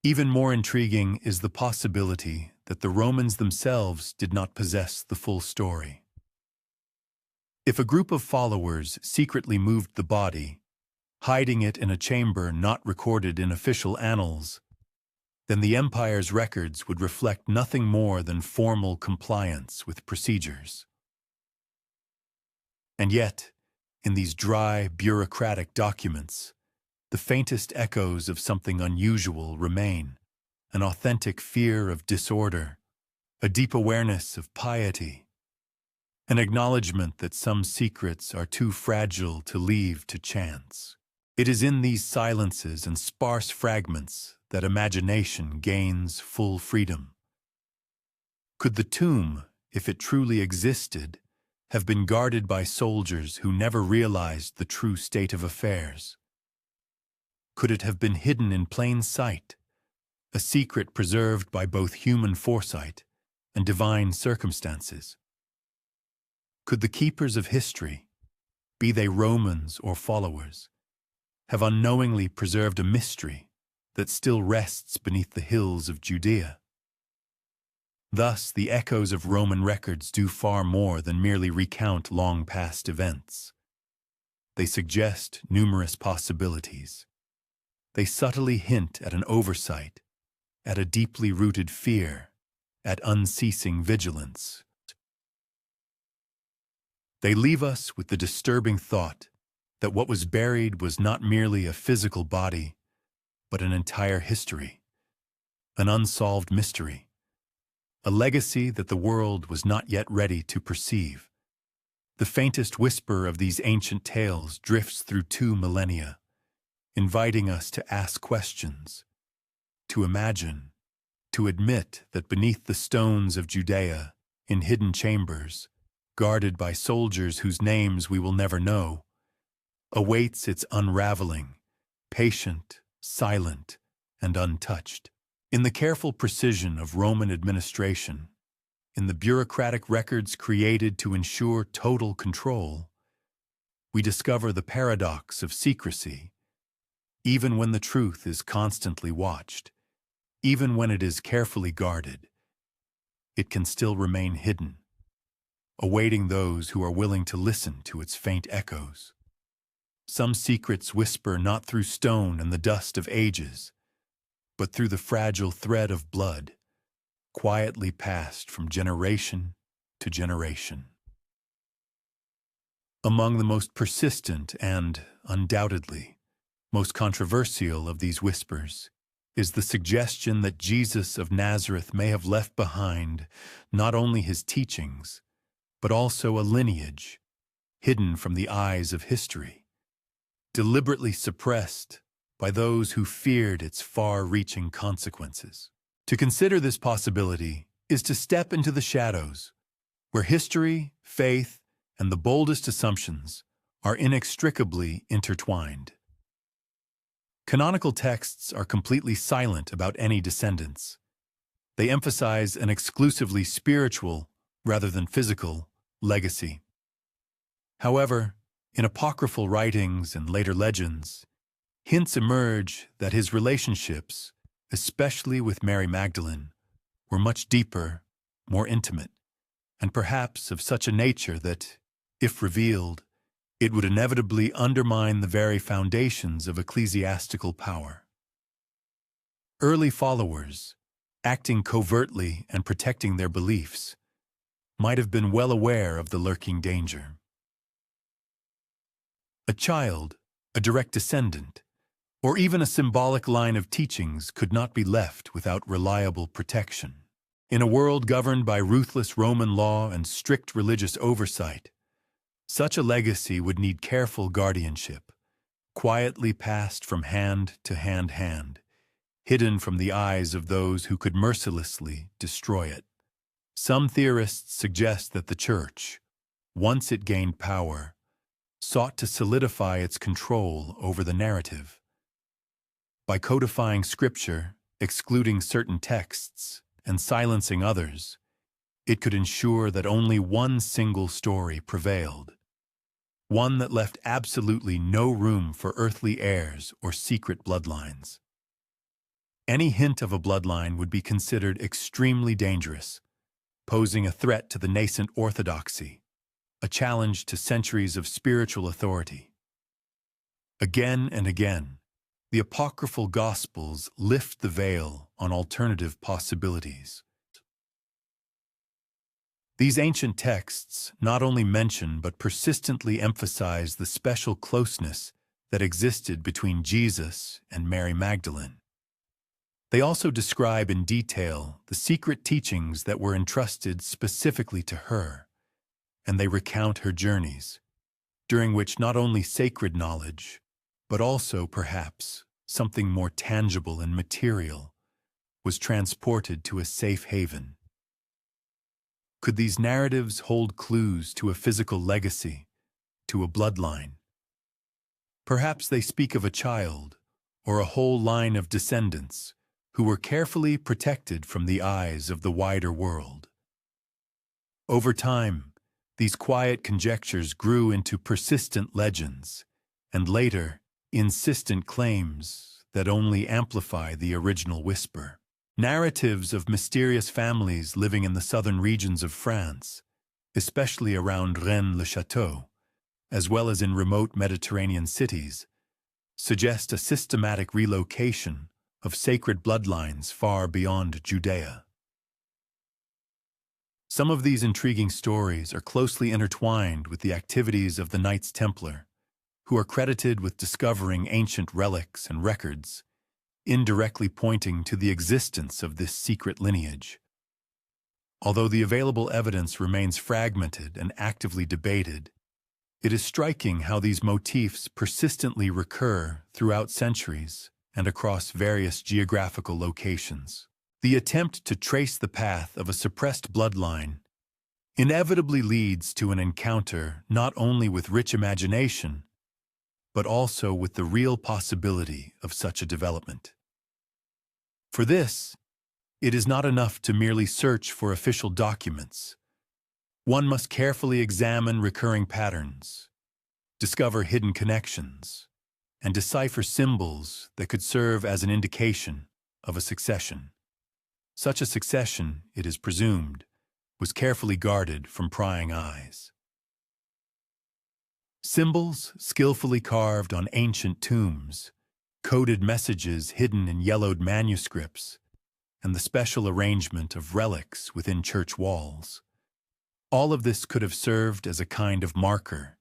Even more intriguing is the possibility that the Romans themselves did not possess the full story. If a group of followers secretly moved the body, hiding it in a chamber not recorded in official annals, then the empire's records would reflect nothing more than formal compliance with procedures. And yet, in these dry, bureaucratic documents, the faintest echoes of something unusual remain: an authentic fear of disorder, a deep awareness of piety, an acknowledgement that some secrets are too fragile to leave to chance. It is in these silences and sparse fragments that imagination gains full freedom. Could the tomb, if it truly existed, have been guarded by soldiers who never realized the true state of affairs? Could it have been hidden in plain sight, a secret preserved by both human foresight and divine circumstances? Could the keepers of history, be they Romans or followers, have unknowingly preserved a mystery that still rests beneath the hills of Judea? Thus, the echoes of Roman records do far more than merely recount long-past events. They suggest numerous possibilities. They subtly hint at an oversight, at a deeply rooted fear, at unceasing vigilance. They leave us with the disturbing thought that what was buried was not merely a physical body, but an entire history, an unsolved mystery, a legacy that the world was not yet ready to perceive. The faintest whisper of these ancient tales drifts through 2 millennia, inviting us to ask questions, to imagine, to admit that beneath the stones of Judea, in hidden chambers, guarded by soldiers whose names we will never know, awaits its unraveling, patient, silent, and untouched. In the careful precision of Roman administration, in the bureaucratic records created to ensure total control, we discover the paradox of secrecy. Even when the truth is constantly watched, even when it is carefully guarded, it can still remain hidden, awaiting those who are willing to listen to its faint echoes. Some secrets whisper not through stone and the dust of ages, but through the fragile thread of blood, quietly passed from generation to generation. Among the most persistent and, undoubtedly, most controversial of these whispers is the suggestion that Jesus of Nazareth may have left behind not only his teachings, but also a lineage hidden from the eyes of history, deliberately suppressed by those who feared its far-reaching consequences. To consider this possibility is to step into the shadows, where history, faith, and the boldest assumptions are inextricably intertwined. Canonical texts are completely silent about any descendants. They emphasize an exclusively spiritual, rather than physical, legacy. However, in apocryphal writings and later legends, hints emerge that his relationships, especially with Mary Magdalene, were much deeper, more intimate, and perhaps of such a nature that, if revealed, it would inevitably undermine the very foundations of ecclesiastical power. Early followers, acting covertly and protecting their beliefs, might have been well aware of the lurking danger. A child, a direct descendant, or even a symbolic line of teachings could not be left without reliable protection. In a world governed by ruthless Roman law and strict religious oversight, such a legacy would need careful guardianship, quietly passed from hand to hand, hidden from the eyes of those who could mercilessly destroy it. Some theorists suggest that the Church, once it gained power, sought to solidify its control over the narrative. By codifying Scripture, excluding certain texts, and silencing others, it could ensure that only one single story prevailed, one that left absolutely no room for earthly heirs or secret bloodlines. Any hint of a bloodline would be considered extremely dangerous, posing a threat to the nascent orthodoxy, a challenge to centuries of spiritual authority. Again and again, the apocryphal Gospels lift the veil on alternative possibilities. These ancient texts not only mention but persistently emphasize the special closeness that existed between Jesus and Mary Magdalene. They also describe in detail the secret teachings that were entrusted specifically to her, and they recount her journeys, during which not only sacred knowledge, but also, perhaps, something more tangible and material was transported to a safe haven. Could these narratives hold clues to a physical legacy, to a bloodline? Perhaps they speak of a child or a whole line of descendants who were carefully protected from the eyes of the wider world. Over time, these quiet conjectures grew into persistent legends, and later, insistent claims that only amplify the original whisper. Narratives of mysterious families living in the southern regions of France, especially around Rennes-le-Château, as well as in remote Mediterranean cities, suggest a systematic relocation of sacred bloodlines far beyond Judea. Some of these intriguing stories are closely intertwined with the activities of the Knights Templar, who are credited with discovering ancient relics and records, indirectly pointing to the existence of this secret lineage. Although the available evidence remains fragmented and actively debated, it is striking how these motifs persistently recur throughout centuries and across various geographical locations. The attempt to trace the path of a suppressed bloodline inevitably leads to an encounter not only with rich imagination, but also with the real possibility of such a development. For this, it is not enough to merely search for official documents. One must carefully examine recurring patterns, discover hidden connections, and decipher symbols that could serve as an indication of a succession. Such a succession, it is presumed, was carefully guarded from prying eyes. Symbols skillfully carved on ancient tombs, coded messages hidden in yellowed manuscripts, and the special arrangement of relics within church walls. All of this could have served as a kind of marker,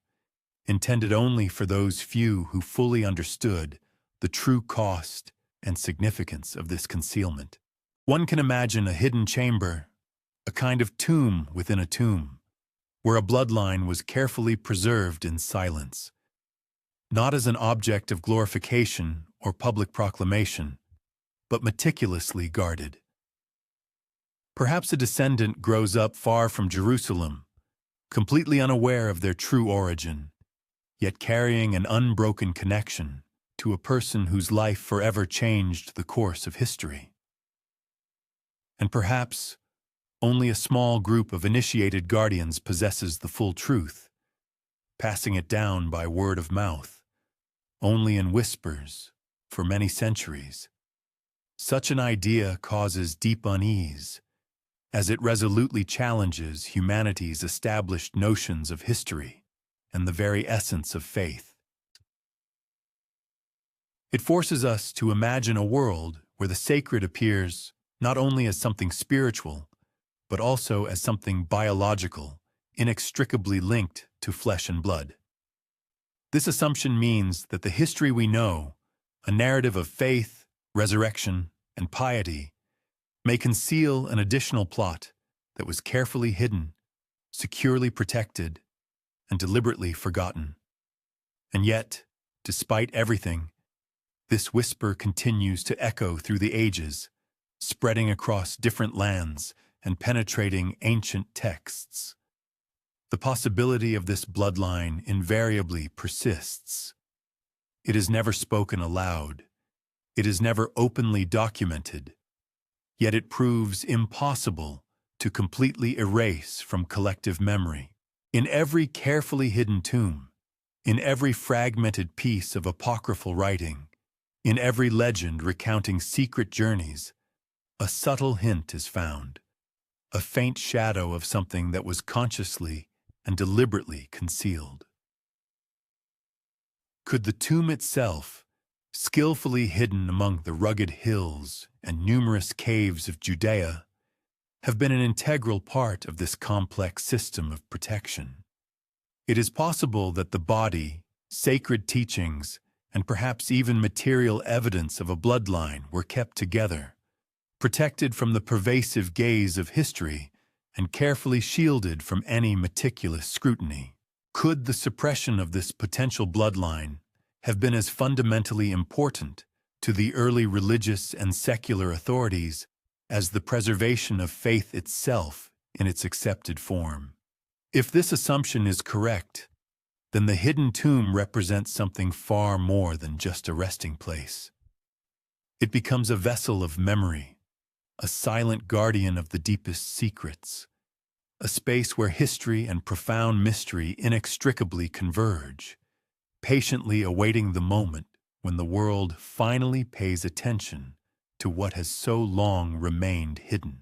intended only for those few who fully understood the true cost and significance of this concealment. One can imagine a hidden chamber, a kind of tomb within a tomb, where a bloodline was carefully preserved in silence, not as an object of glorification or public proclamation, but meticulously guarded. Perhaps a descendant grows up far from Jerusalem, completely unaware of their true origin, yet carrying an unbroken connection to a person whose life forever changed the course of history. And perhaps only a small group of initiated guardians possesses the full truth, passing it down by word of mouth, only in whispers, for many centuries. Such an idea causes deep unease, as it resolutely challenges humanity's established notions of history and the very essence of faith. It forces us to imagine a world where the sacred appears not only as something spiritual, but also as something biological, inextricably linked to flesh and blood. This assumption means that the history we know, a narrative of faith, resurrection, and piety, may conceal an additional plot that was carefully hidden, securely protected, and deliberately forgotten. And yet, despite everything, this whisper continues to echo through the ages, spreading across different lands and penetrating ancient texts. The possibility of this bloodline invariably persists. It is never spoken aloud. It is never openly documented. Yet it proves impossible to completely erase from collective memory. In every carefully hidden tomb, in every fragmented piece of apocryphal writing, In every legend recounting secret journeys, a subtle hint is found, a faint shadow of something that was consciously and deliberately concealed. Could the tomb itself, skillfully hidden among the rugged hills and numerous caves of Judea, have been an integral part of this complex system of protection? It is possible that the body, sacred teachings, and perhaps even material evidence of a bloodline were kept together, protected from the pervasive gaze of history and carefully shielded from any meticulous scrutiny. Could the suppression of this potential bloodline have been as fundamentally important to the early religious and secular authorities as the preservation of faith itself in its accepted form? If this assumption is correct, then the hidden tomb represents something far more than just a resting place. It becomes a vessel of memory, a silent guardian of the deepest secrets, a space where history and profound mystery inextricably converge, patiently awaiting the moment when the world finally pays attention to what has so long remained hidden.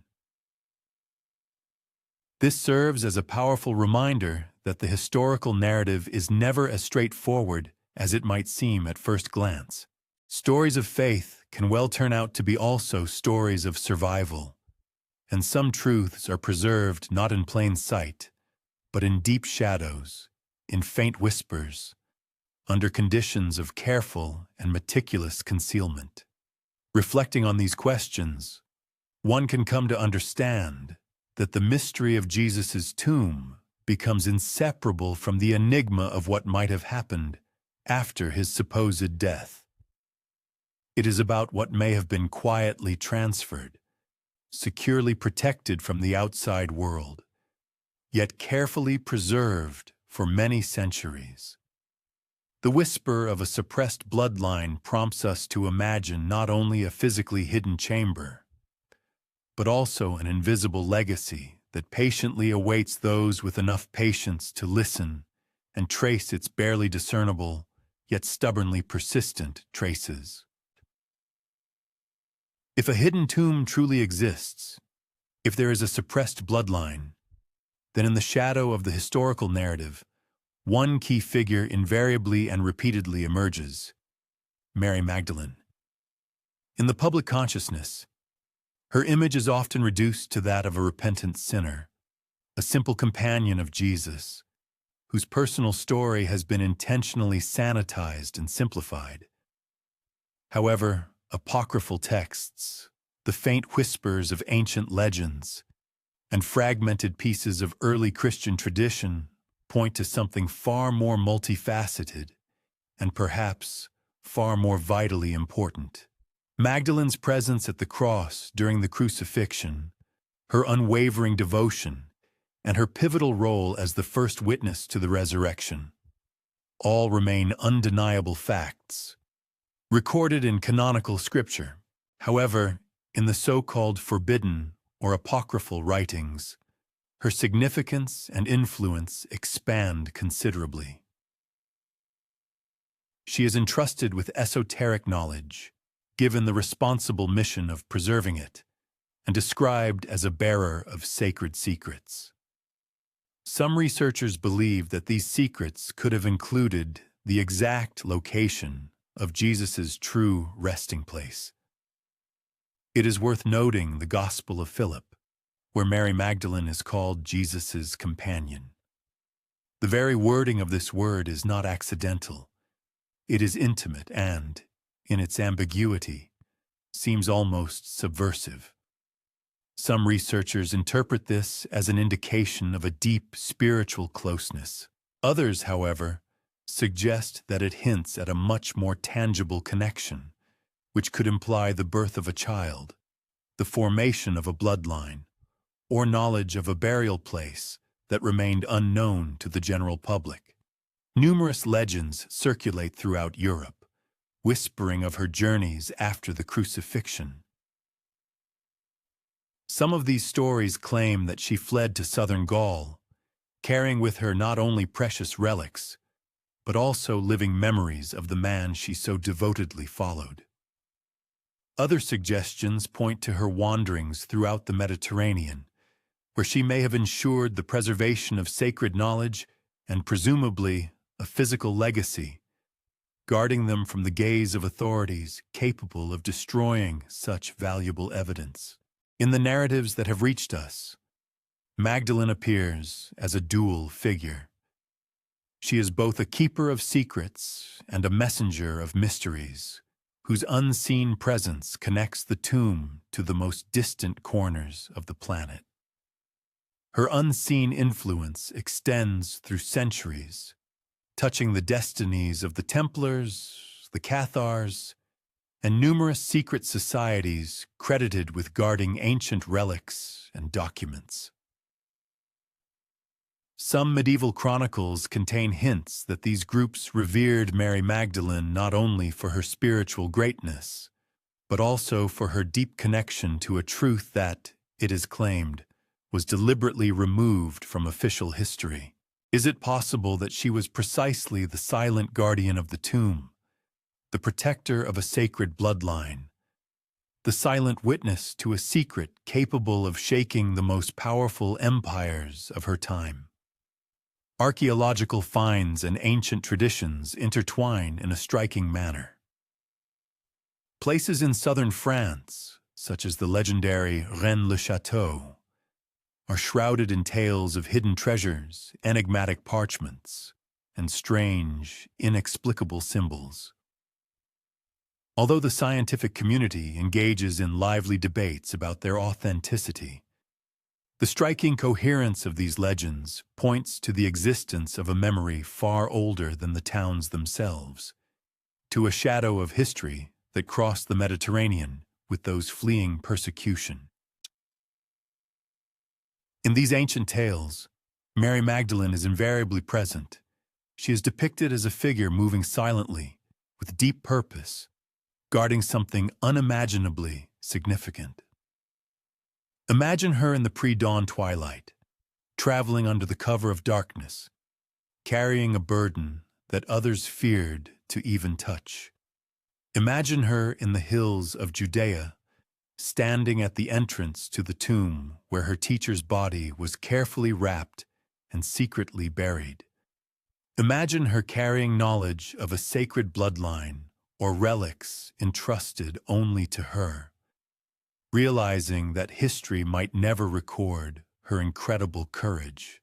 This serves as a powerful reminder that the historical narrative is never as straightforward as it might seem at first glance. Stories of faith can well turn out to be also stories of survival, and some truths are preserved not in plain sight, but in deep shadows, in faint whispers, under conditions of careful and meticulous concealment. Reflecting on these questions, one can come to understand that the mystery of Jesus' tomb becomes inseparable from the enigma of what might have happened after his supposed death. It is about what may have been quietly transferred, securely protected from the outside world, yet carefully preserved for many centuries. The whisper of a suppressed bloodline prompts us to imagine not only a physically hidden chamber, but also an invisible legacy that patiently awaits those with enough patience to listen and trace its barely discernible, yet stubbornly persistent traces. If a hidden tomb truly exists, if there is a suppressed bloodline, then in the shadow of the historical narrative, one key figure invariably and repeatedly emerges: Mary Magdalene. In the public consciousness, her image is often reduced to that of a repentant sinner, a simple companion of Jesus, whose personal story has been intentionally sanitized and simplified. However, apocryphal texts, the faint whispers of ancient legends, and fragmented pieces of early Christian tradition point to something far more multifaceted and perhaps far more vitally important. Magdalene's presence at the cross during the crucifixion, her unwavering devotion, and her pivotal role as the first witness to the resurrection all remain undeniable facts, recorded in canonical scripture. However, in the so-called forbidden or apocryphal writings, her significance and influence expand considerably. She is entrusted with esoteric knowledge, given the responsible mission of preserving it, and described as a bearer of sacred secrets. Some researchers believe that these secrets could have included the exact location of Jesus' true resting place. It is worth noting the Gospel of Philip, where Mary Magdalene is called Jesus' companion. The very wording of this word is not accidental. It is intimate and, in its ambiguity, seems almost subversive. Some researchers interpret this as an indication of a deep spiritual closeness. Others, however, suggest that it hints at a much more tangible connection, which could imply the birth of a child, the formation of a bloodline, or knowledge of a burial place that remained unknown to the general public. Numerous legends circulate throughout Europe, whispering of her journeys after the crucifixion. Some of these stories claim that she fled to southern Gaul, carrying with her not only precious relics, but also living memories of the man she so devotedly followed. Other suggestions point to her wanderings throughout the Mediterranean, where she may have ensured the preservation of sacred knowledge and presumably a physical legacy, guarding them from the gaze of authorities capable of destroying such valuable evidence. In the narratives that have reached us, Magdalene appears as a dual figure. She is both a keeper of secrets and a messenger of mysteries, whose unseen presence connects the tomb to the most distant corners of the planet. Her unseen influence extends through centuries, touching the destinies of the Templars, the Cathars, and numerous secret societies credited with guarding ancient relics and documents. Some medieval chronicles contain hints that these groups revered Mary Magdalene not only for her spiritual greatness, but also for her deep connection to a truth that, it is claimed, was deliberately removed from official history. Is it possible that she was precisely the silent guardian of the tomb, the protector of a sacred bloodline, the silent witness to a secret capable of shaking the most powerful empires of her time? Archaeological finds and ancient traditions intertwine in a striking manner. Places in southern France, such as the legendary Rennes-le-Château, are shrouded in tales of hidden treasures, enigmatic parchments, and strange, inexplicable symbols. Although the scientific community engages in lively debates about their authenticity, the striking coherence of these legends points to the existence of a memory far older than the towns themselves, to a shadow of history that crossed the Mediterranean with those fleeing persecution. In these ancient tales, Mary Magdalene is invariably present. She is depicted as a figure moving silently, with deep purpose, guarding something unimaginably significant. Imagine her in the pre-dawn twilight, traveling under the cover of darkness, carrying a burden that others feared to even touch. Imagine her in the hills of Judea, standing at the entrance to the tomb where her teacher's body was carefully wrapped and secretly buried. Imagine her carrying knowledge of a sacred bloodline or relics entrusted only to her, realizing that history might never record her incredible courage.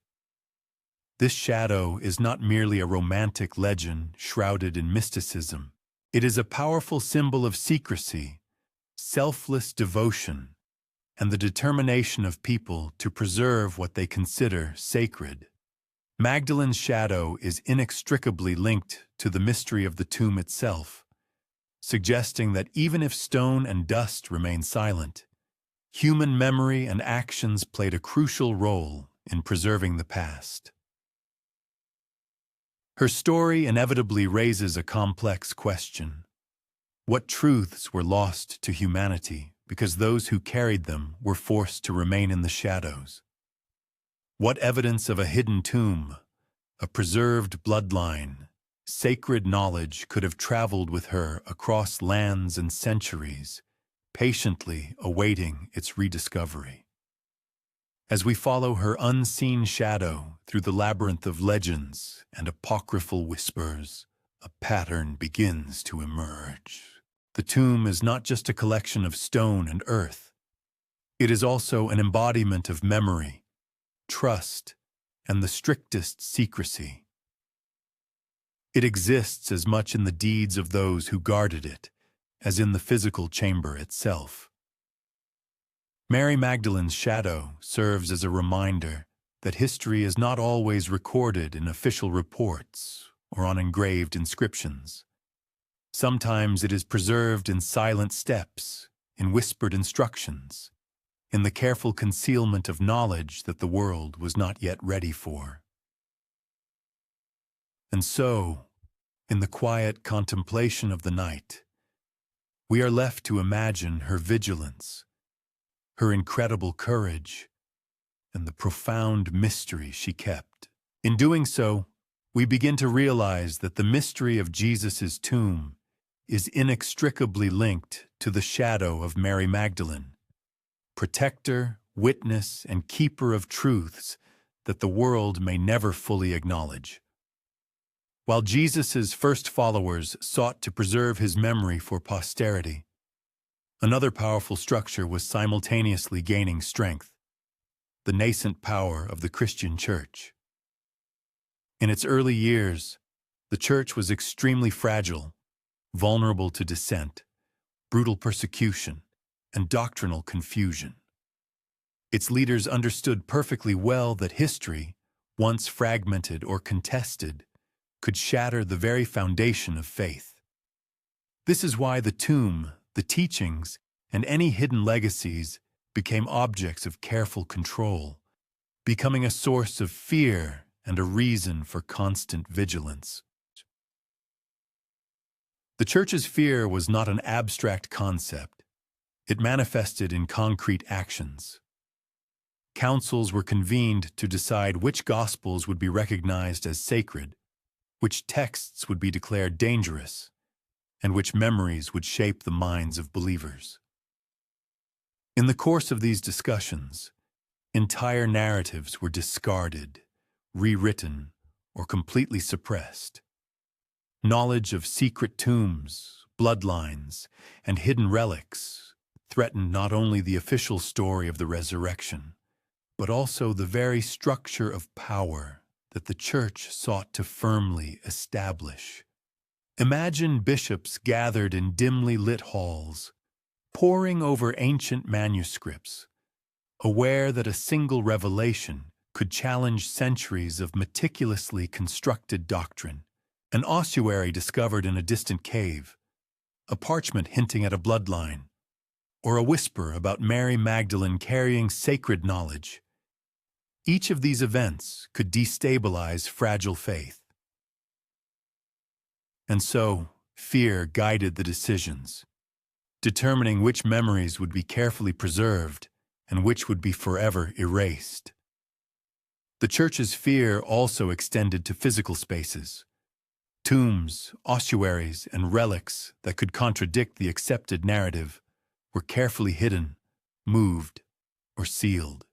This shadow is not merely a romantic legend shrouded in mysticism. It is a powerful symbol of secrecy, selfless devotion, and the determination of people to preserve what they consider sacred. Magdalene's shadow is inextricably linked to the mystery of the tomb itself, suggesting that even if stone and dust remain silent, human memory and actions played a crucial role in preserving the past. Her story inevitably raises a complex question. What truths were lost to humanity because those who carried them were forced to remain in the shadows? What evidence of a hidden tomb, a preserved bloodline, sacred knowledge could have traveled with her across lands and centuries, patiently awaiting its rediscovery? As we follow her unseen shadow through the labyrinth of legends and apocryphal whispers, a pattern begins to emerge. The tomb is not just a collection of stone and earth. It is also an embodiment of memory, trust, and the strictest secrecy. It exists as much in the deeds of those who guarded it as in the physical chamber itself. Mary Magdalene's shadow serves as a reminder that history is not always recorded in official reports or on engraved inscriptions. Sometimes it is preserved in silent steps, in whispered instructions, in the careful concealment of knowledge that the world was not yet ready for. And so, in the quiet contemplation of the night, we are left to imagine her vigilance, her incredible courage, and the profound mystery she kept. In doing so, we begin to realize that the mystery of Jesus' tomb is inextricably linked to the shadow of Mary Magdalene, protector, witness, and keeper of truths that the world may never fully acknowledge. While Jesus' first followers sought to preserve his memory for posterity, another powerful structure was simultaneously gaining strength: the nascent power of the Christian Church. In its early years, the Church was extremely fragile, vulnerable to dissent, brutal persecution, and doctrinal confusion. Its leaders understood perfectly well that history, once fragmented or contested, could shatter the very foundation of faith. This is why the tomb, the teachings, and any hidden legacies became objects of careful control, becoming a source of fear and a reason for constant vigilance. The Church's fear was not an abstract concept. It manifested in concrete actions. Councils were convened to decide which Gospels would be recognized as sacred, which texts would be declared dangerous, and which memories would shape the minds of believers. In the course of these discussions, entire narratives were discarded, rewritten, or completely suppressed. Knowledge of secret tombs, bloodlines, and hidden relics threatened not only the official story of the resurrection, but also the very structure of power that the Church sought to firmly establish. Imagine bishops gathered in dimly lit halls, poring over ancient manuscripts, aware that a single revelation could challenge centuries of meticulously constructed doctrine. An ossuary discovered in a distant cave, a parchment hinting at a bloodline, or a whisper about Mary Magdalene carrying sacred knowledge. Each of these events could destabilize fragile faith. And so, fear guided the decisions, determining which memories would be carefully preserved and which would be forever erased. The Church's fear also extended to physical spaces. Tombs, ossuaries, and relics that could contradict the accepted narrative were carefully hidden, moved, or sealed.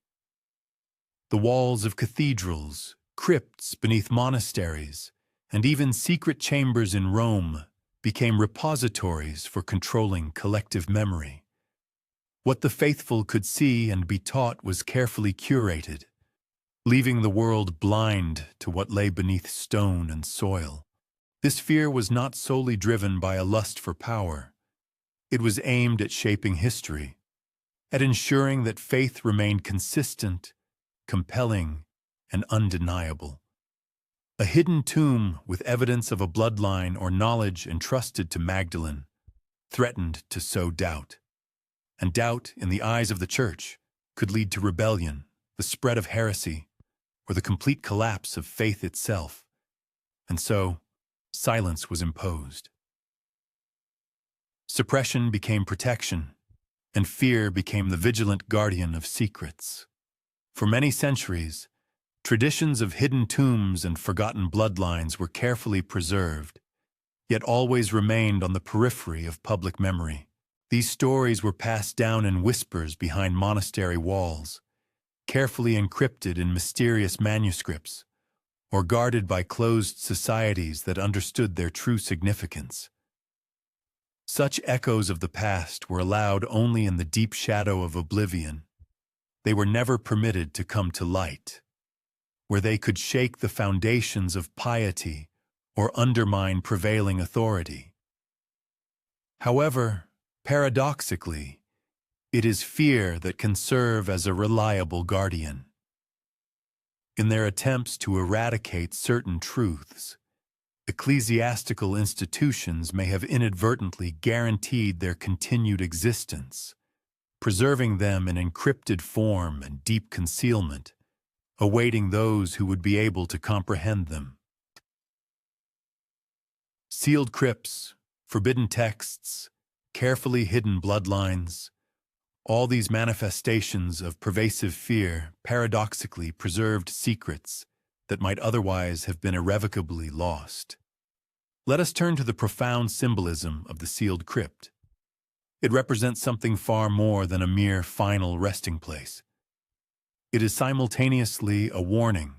The walls of cathedrals, crypts beneath monasteries, and even secret chambers in Rome became repositories for controlling collective memory. What the faithful could see and be taught was carefully curated, leaving the world blind to what lay beneath stone and soil. This fear was not solely driven by a lust for power. It was aimed at shaping history, at ensuring that faith remained consistent, compelling, and undeniable. A hidden tomb with evidence of a bloodline or knowledge entrusted to Magdalene threatened to sow doubt. And doubt, in the eyes of the Church, could lead to rebellion, the spread of heresy, or the complete collapse of faith itself. And so, silence was imposed. Suppression became protection, and fear became the vigilant guardian of secrets. For many centuries, traditions of hidden tombs and forgotten bloodlines were carefully preserved, yet always remained on the periphery of public memory. These stories were passed down in whispers behind monastery walls, carefully encrypted in mysterious manuscripts, or guarded by closed societies that understood their true significance. Such echoes of the past were allowed only in the deep shadow of oblivion. They were never permitted to come to light, where they could shake the foundations of piety or undermine prevailing authority. However, paradoxically, it is fear that can serve as a reliable guardian. In their attempts to eradicate certain truths, ecclesiastical institutions may have inadvertently guaranteed their continued existence, preserving them in encrypted form and deep concealment, awaiting those who would be able to comprehend them. Sealed crypts, forbidden texts, carefully hidden bloodlines, all these manifestations of pervasive fear paradoxically preserved secrets that might otherwise have been irrevocably lost. Let us turn to the profound symbolism of the sealed crypt. It represents something far more than a mere final resting place. It is simultaneously a warning,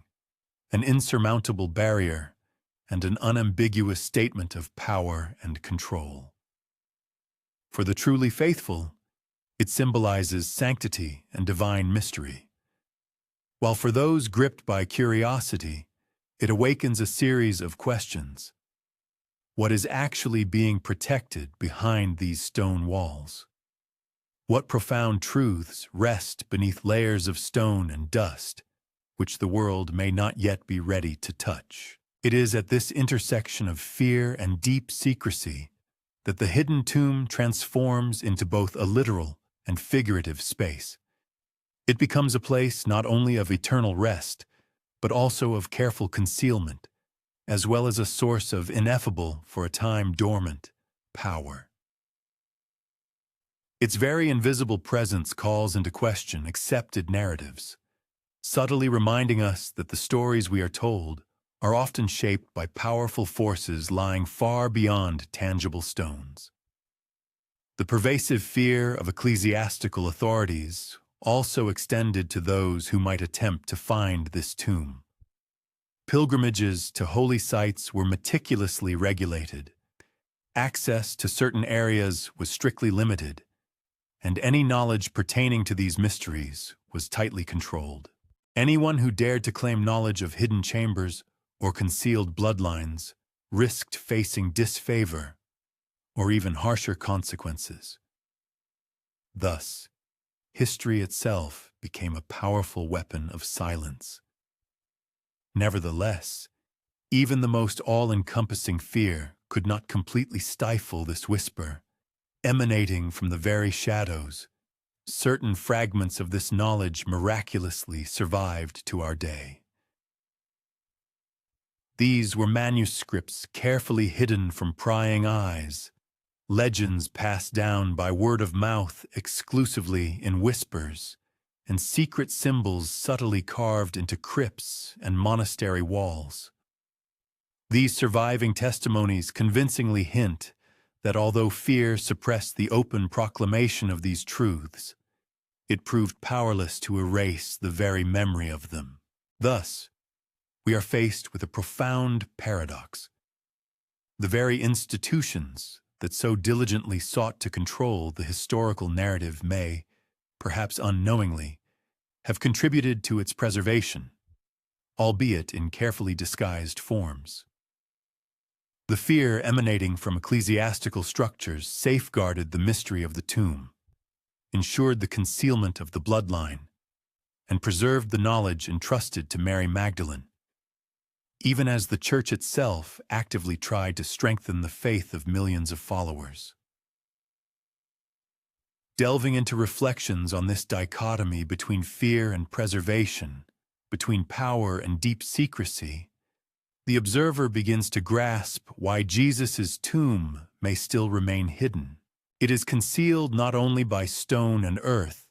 an insurmountable barrier, and an unambiguous statement of power and control. For the truly faithful, it symbolizes sanctity and divine mystery, while for those gripped by curiosity, it awakens a series of questions. What is actually being protected behind these stone walls? What profound truths rest beneath layers of stone and dust, which the world may not yet be ready to touch? It is at this intersection of fear and deep secrecy that the hidden tomb transforms into both a literal and figurative space. It becomes a place not only of eternal rest, but also of careful concealment, as well as a source of ineffable, for a time dormant, power. Its very invisible presence calls into question accepted narratives, subtly reminding us that the stories we are told are often shaped by powerful forces lying far beyond tangible stones. The pervasive fear of ecclesiastical authorities also extended to those who might attempt to find this tomb. Pilgrimages to holy sites were meticulously regulated. Access to certain areas was strictly limited, and any knowledge pertaining to these mysteries was tightly controlled. Anyone who dared to claim knowledge of hidden chambers or concealed bloodlines risked facing disfavor or even harsher consequences. Thus, history itself became a powerful weapon of silence. Nevertheless, even the most all-encompassing fear could not completely stifle this whisper, emanating from the very shadows. Certain fragments of this knowledge miraculously survived to our day. These were manuscripts carefully hidden from prying eyes, legends passed down by word of mouth exclusively in whispers, and secret symbols subtly carved into crypts and monastery walls. These surviving testimonies convincingly hint that although fear suppressed the open proclamation of these truths, it proved powerless to erase the very memory of them. Thus, we are faced with a profound paradox. The very institutions that so diligently sought to control the historical narrative may, perhaps unknowingly, have contributed to its preservation, albeit in carefully disguised forms. The fear emanating from ecclesiastical structures safeguarded the mystery of the tomb, ensured the concealment of the bloodline, and preserved the knowledge entrusted to Mary Magdalene, even as the Church itself actively tried to strengthen the faith of millions of followers. Delving into reflections on this dichotomy between fear and preservation, between power and deep secrecy, the observer begins to grasp why Jesus' tomb may still remain hidden. It is concealed not only by stone and earth,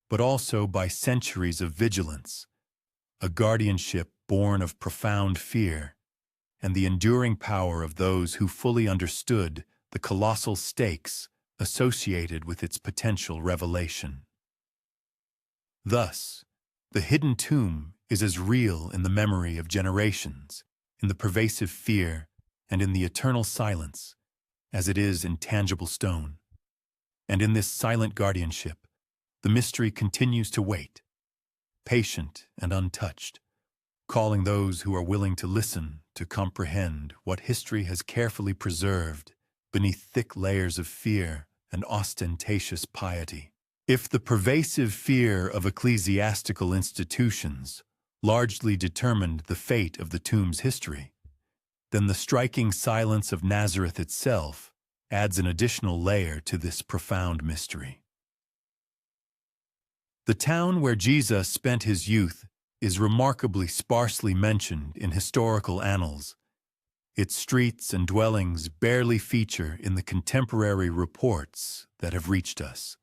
but also by centuries of vigilance, a guardianship born of profound fear, and the enduring power of those who fully understood the colossal stakes associated with its potential revelation. Thus, the hidden tomb is as real in the memory of generations, in the pervasive fear, and in the eternal silence, as it is in tangible stone. And in this silent guardianship, the mystery continues to wait, patient and untouched, calling those who are willing to listen to comprehend what history has carefully preserved beneath thick layers of fear and ostentatious piety. If the pervasive fear of ecclesiastical institutions largely determined the fate of the tomb's history, then the striking silence of Nazareth itself adds an additional layer to this profound mystery. The town where Jesus spent his youth is remarkably sparsely mentioned in historical annals. Its streets and dwellings barely feature in the contemporary reports that have reached us.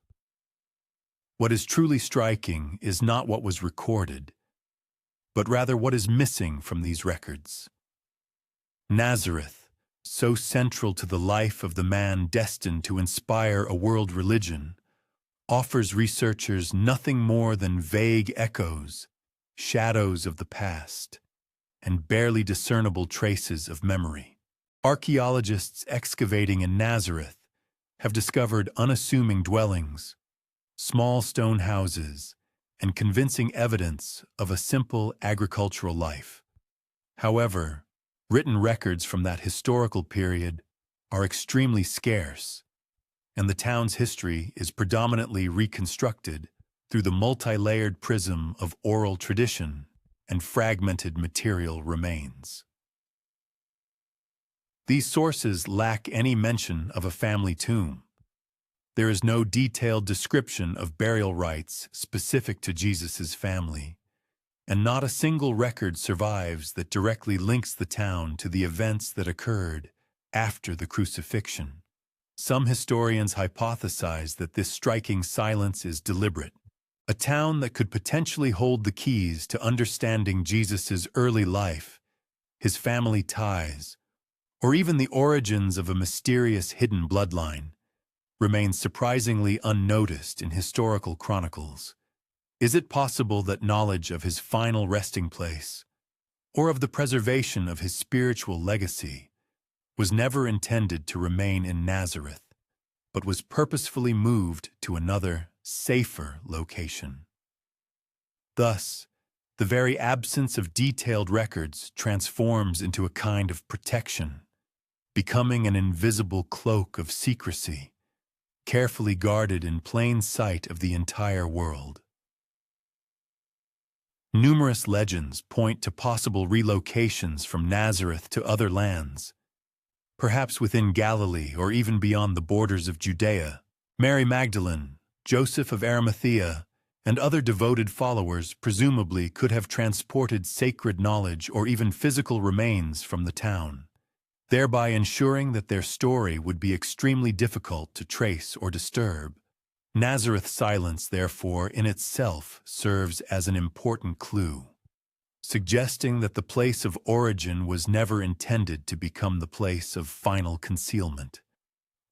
What is truly striking is not what was recorded, but rather what is missing from these records. Nazareth, so central to the life of the man destined to inspire a world religion, offers researchers nothing more than vague echoes, shadows of the past, and barely discernible traces of memory. Archaeologists excavating in Nazareth have discovered unassuming dwellings, small stone houses, and convincing evidence of a simple agricultural life. However, written records from that historical period are extremely scarce, and the town's history is predominantly reconstructed through the multi-layered prism of oral tradition and fragmented material remains. These sources lack any mention of a family tomb. There is no detailed description of burial rites specific to Jesus' family, and not a single record survives that directly links the town to the events that occurred after the crucifixion. Some historians hypothesize that this striking silence is deliberate. A town that could potentially hold the keys to understanding Jesus' early life, his family ties, or even the origins of a mysterious hidden bloodline, remains surprisingly unnoticed in historical chronicles. Is it possible that knowledge of his final resting place, or of the preservation of his spiritual legacy, was never intended to remain in Nazareth, but was purposefully moved to another, safer location? Thus, the very absence of detailed records transforms into a kind of protection, becoming an invisible cloak of secrecy, carefully guarded in plain sight of the entire world. Numerous legends point to possible relocations from Nazareth to other lands, perhaps within Galilee or even beyond the borders of Judea. Mary Magdalene, Joseph of Arimathea, and other devoted followers presumably could have transported sacred knowledge or even physical remains from the town, thereby ensuring that their story would be extremely difficult to trace or disturb. Nazareth's silence, therefore, in itself serves as an important clue, suggesting that the place of origin was never intended to become the place of final concealment.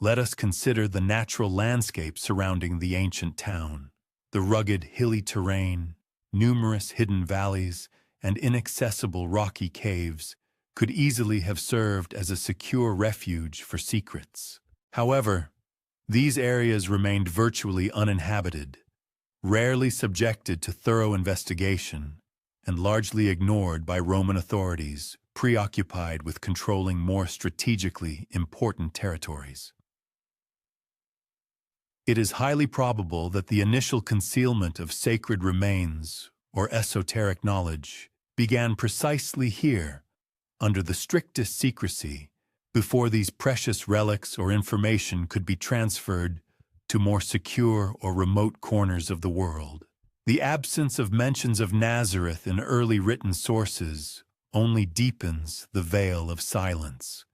Let us consider the natural landscape surrounding the ancient town. The rugged, hilly terrain, numerous hidden valleys, and inaccessible rocky caves could easily have served as a secure refuge for secrets. However, these areas remained virtually uninhabited, rarely subjected to thorough investigation, and largely ignored by Roman authorities preoccupied with controlling more strategically important territories. It is highly probable that the initial concealment of sacred remains or esoteric knowledge began precisely here, under the strictest secrecy, before these precious relics or information could be transferred to more secure or remote corners of the world. The absence of mentions of Nazareth in early written sources only deepens the veil of silence.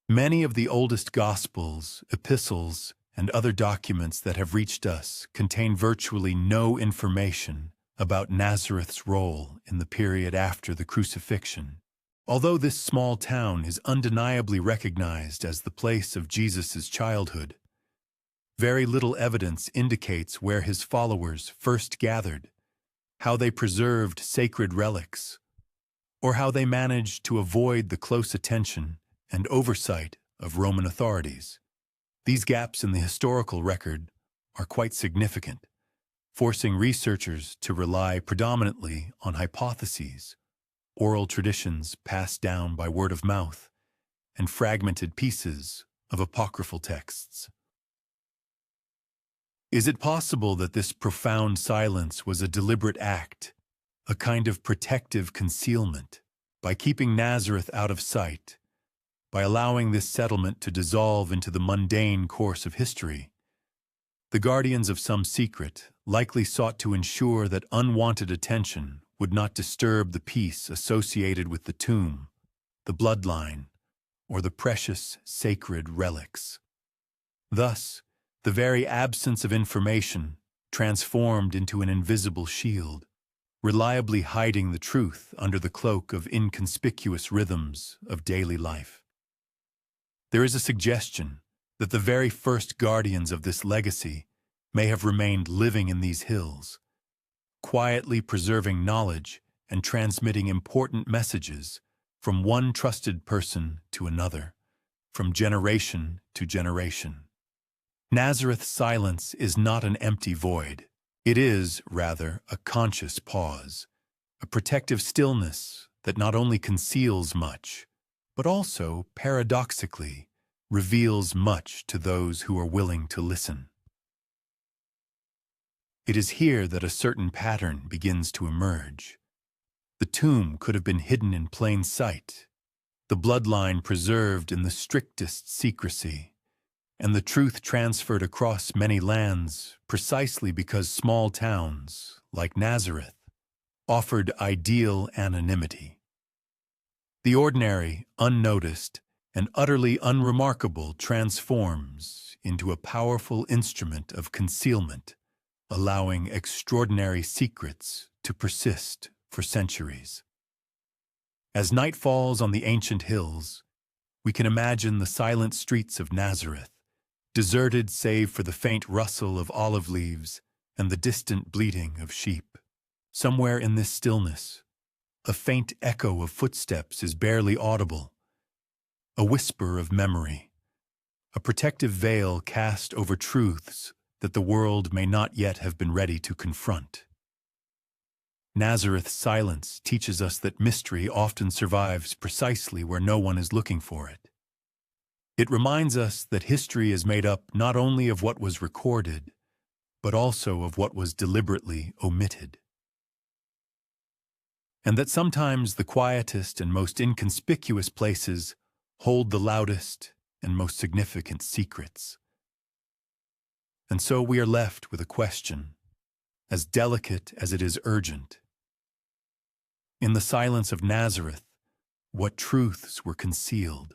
Many of the oldest Gospels, epistles, and other documents that have reached us contain virtually no information about Nazareth's role in the period after the crucifixion. Although this small town is undeniably recognized as the place of Jesus' childhood, very little evidence indicates where his followers first gathered, how they preserved sacred relics, or how they managed to avoid the close attention and oversight of Roman authorities. These gaps in the historical record are quite significant, forcing researchers to rely predominantly on hypotheses, oral traditions passed down by word of mouth, and fragmented pieces of apocryphal texts. Is it possible that this profound silence was a deliberate act, a kind of protective concealment, by keeping Nazareth out of sight, by allowing this settlement to dissolve into the mundane course of history? The guardians of some secret likely sought to ensure that unwanted attention would not disturb the peace associated with the tomb, the bloodline, or the precious sacred relics. Thus, the very absence of information transformed into an invisible shield, reliably hiding the truth under the cloak of inconspicuous rhythms of daily life. There is a suggestion that the very first guardians of this legacy may have remained living in these hills, quietly preserving knowledge and transmitting important messages from one trusted person to another, from generation to generation. Nazareth's silence is not an empty void. It is, rather, a conscious pause, a protective stillness that not only conceals much, but also, paradoxically, reveals much to those who are willing to listen. It is here that a certain pattern begins to emerge. The tomb could have been hidden in plain sight, the bloodline preserved in the strictest secrecy, and the truth transferred across many lands precisely because small towns, like Nazareth, offered ideal anonymity. The ordinary, unnoticed, and utterly unremarkable transforms into a powerful instrument of concealment, allowing extraordinary secrets to persist for centuries. As night falls on the ancient hills, we can imagine the silent streets of Nazareth, deserted save for the faint rustle of olive leaves and the distant bleating of sheep. Somewhere in this stillness, a faint echo of footsteps is barely audible, a whisper of memory, a protective veil cast over truths that the world may not yet have been ready to confront. Nazareth's silence teaches us that mystery often survives precisely where no one is looking for it. It reminds us that history is made up not only of what was recorded, but also of what was deliberately omitted. And that sometimes the quietest and most inconspicuous places hold the loudest and most significant secrets. And so we are left with a question, as delicate as it is urgent. In the silence of Nazareth, what truths were concealed,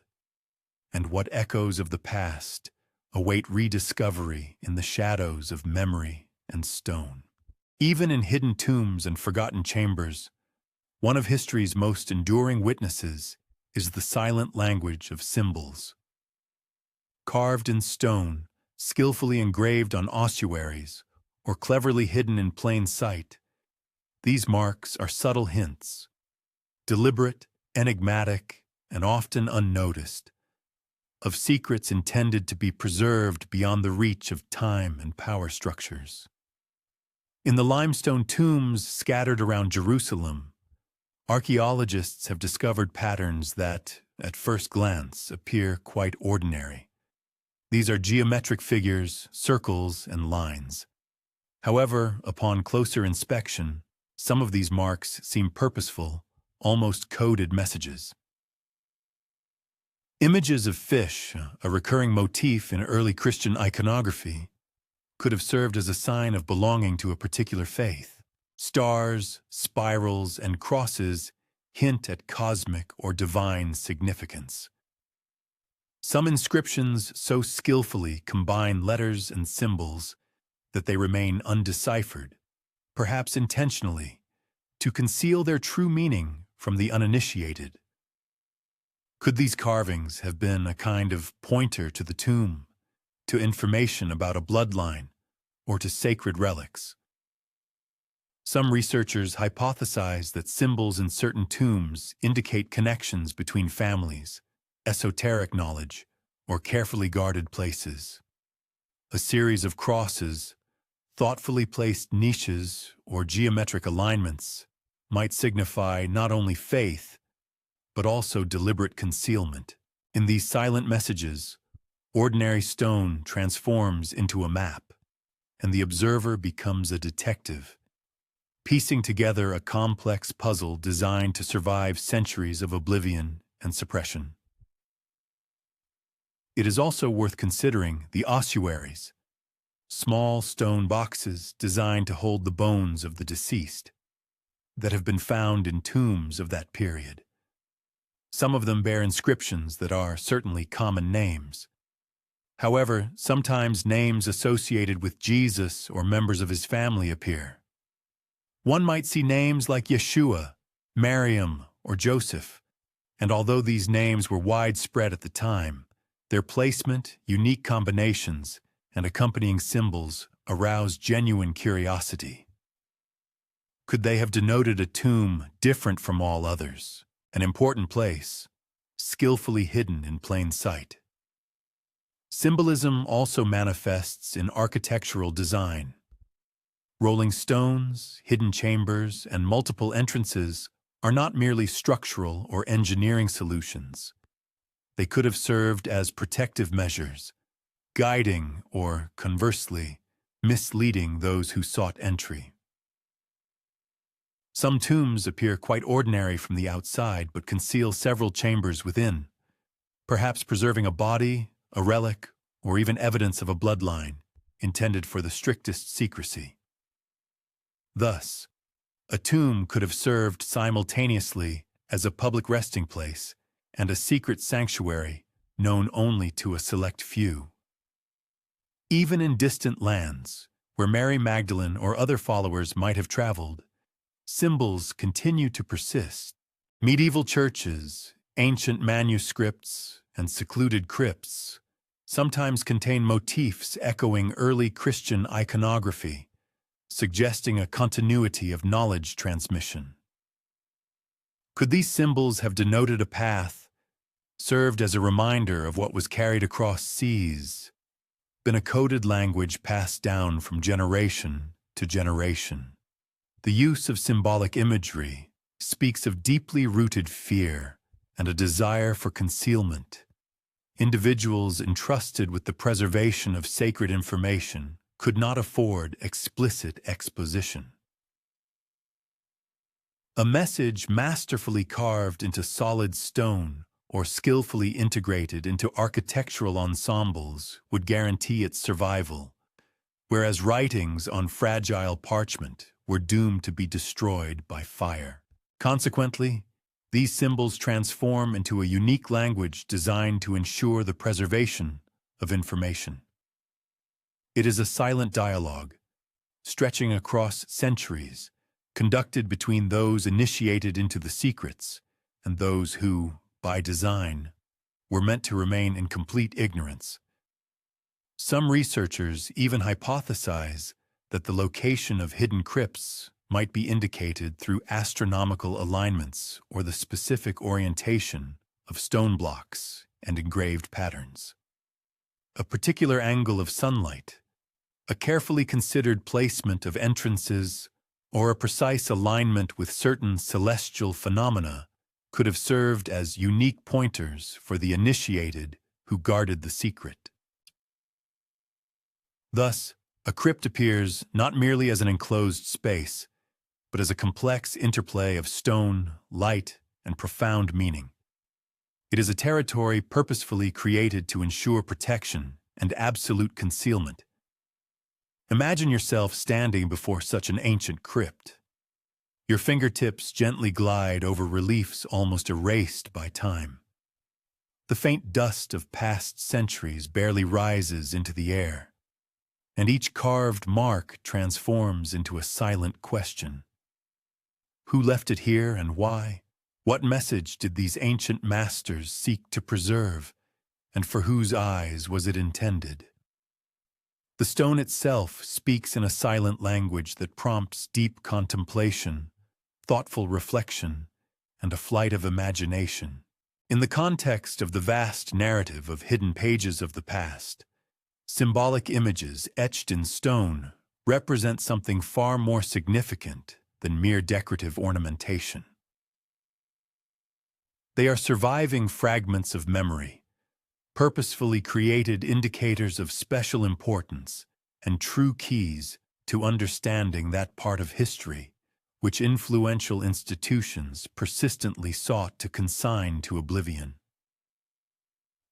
and what echoes of the past await rediscovery in the shadows of memory and stone? Even in hidden tombs and forgotten chambers, one of history's most enduring witnesses is the silent language of symbols. Carved in stone, skillfully engraved on ossuaries, or cleverly hidden in plain sight, these marks are subtle hints, deliberate, enigmatic, and often unnoticed, of secrets intended to be preserved beyond the reach of time and power structures. In the limestone tombs scattered around Jerusalem, archaeologists have discovered patterns that, at first glance, appear quite ordinary. These are geometric figures, circles, and lines. However, upon closer inspection, some of these marks seem purposeful, almost coded messages. Images of fish, a recurring motif in early Christian iconography, could have served as a sign of belonging to a particular faith. Stars, spirals, and crosses hint at cosmic or divine significance. Some inscriptions so skillfully combine letters and symbols that they remain undeciphered, perhaps intentionally, to conceal their true meaning from the uninitiated. Could these carvings have been a kind of pointer to the tomb, to information about a bloodline, or to sacred relics? Some researchers hypothesize that symbols in certain tombs indicate connections between families, esoteric knowledge, or carefully guarded places. A series of crosses, thoughtfully placed niches, or geometric alignments might signify not only faith, but also deliberate concealment. In these silent messages, ordinary stone transforms into a map, and the observer becomes a detective, piecing together a complex puzzle designed to survive centuries of oblivion and suppression. It is also worth considering the ossuaries, small stone boxes designed to hold the bones of the deceased, that have been found in tombs of that period. Some of them bear inscriptions that are certainly common names. However, sometimes names associated with Jesus or members of his family appear. One might see names like Yeshua, Miriam, or Joseph, and although these names were widespread at the time, Their placement, unique combinations, and accompanying symbols arouse genuine curiosity. Could they have denoted a tomb different from all others, an important place, skillfully hidden in plain sight? Symbolism also manifests in architectural design. Rolling stones, hidden chambers, and multiple entrances are not merely structural or engineering solutions. They could have served as protective measures, guiding or, conversely, misleading those who sought entry. Some tombs appear quite ordinary from the outside but conceal several chambers within, perhaps preserving a body, a relic, or even evidence of a bloodline intended for the strictest secrecy. Thus, a tomb could have served simultaneously as a public resting place and a secret sanctuary known only to a select few. Even in distant lands, where Mary Magdalene or other followers might have traveled, symbols continue to persist. Medieval churches, ancient manuscripts, and secluded crypts sometimes contain motifs echoing early Christian iconography, suggesting a continuity of knowledge transmission. Could these symbols have denoted a path, served as a reminder of what was carried across seas, been a coded language passed down from generation to generation? The use of symbolic imagery speaks of deeply rooted fear and a desire for concealment. Individuals entrusted with the preservation of sacred information could not afford explicit exposition. A message masterfully carved into solid stone or skillfully integrated into architectural ensembles would guarantee its survival, whereas writings on fragile parchment were doomed to be destroyed by fire. Consequently, these symbols transform into a unique language designed to ensure the preservation of information. It is a silent dialogue, stretching across centuries, conducted between those initiated into the secrets and those who, by design, were meant to remain in complete ignorance. Some researchers even hypothesize that the location of hidden crypts might be indicated through astronomical alignments or the specific orientation of stone blocks and engraved patterns. A particular angle of sunlight, a carefully considered placement of entrances, or a precise alignment with certain celestial phenomena could have served as unique pointers for the initiated who guarded the secret. Thus, a crypt appears not merely as an enclosed space, but as a complex interplay of stone, light, and profound meaning. It is a territory purposefully created to ensure protection and absolute concealment. Imagine yourself standing before such an ancient crypt. Your fingertips gently glide over reliefs almost erased by time. The faint dust of past centuries barely rises into the air, and each carved mark transforms into a silent question. Who left it here and why? What message did these ancient masters seek to preserve, and for whose eyes was it intended? The stone itself speaks in a silent language that prompts deep contemplation, thoughtful reflection, and a flight of imagination. In the context of the vast narrative of hidden pages of the past, symbolic images etched in stone represent something far more significant than mere decorative ornamentation. They are surviving fragments of memory, purposefully created indicators of special importance and true keys to understanding that part of history which influential institutions persistently sought to consign to oblivion.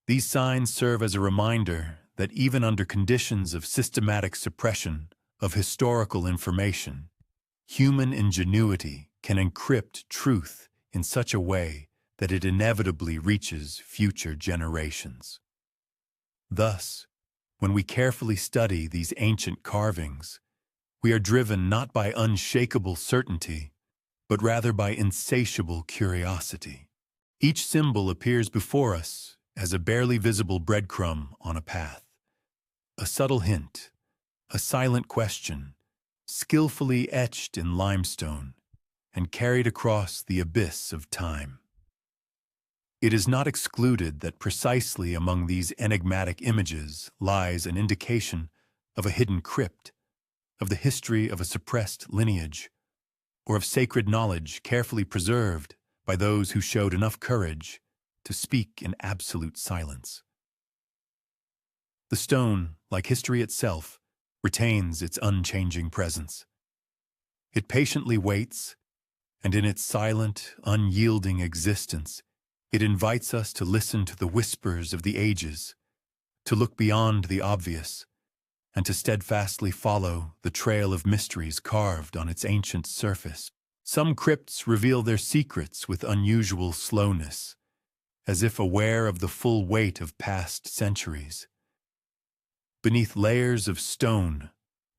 These signs serve as a reminder that even under conditions of systematic suppression of historical information, human ingenuity can encrypt truth in such a way that it inevitably reaches future generations. Thus, when we carefully study these ancient carvings, we are driven not by unshakable certainty, but rather by insatiable curiosity. Each symbol appears before us as a barely visible breadcrumb on a path, a subtle hint, a silent question, skillfully etched in limestone and carried across the abyss of time. It is not excluded that precisely among these enigmatic images lies an indication of a hidden crypt, of the history of a suppressed lineage, or of sacred knowledge carefully preserved by those who showed enough courage to speak in absolute silence. The stone, like history itself, retains its unchanging presence. It patiently waits, and in its silent, unyielding existence, it invites us to listen to the whispers of the ages, to look beyond the obvious, and to steadfastly follow the trail of mysteries carved on its ancient surface. Some crypts reveal their secrets with unusual slowness, as if aware of the full weight of past centuries. Beneath layers of stone,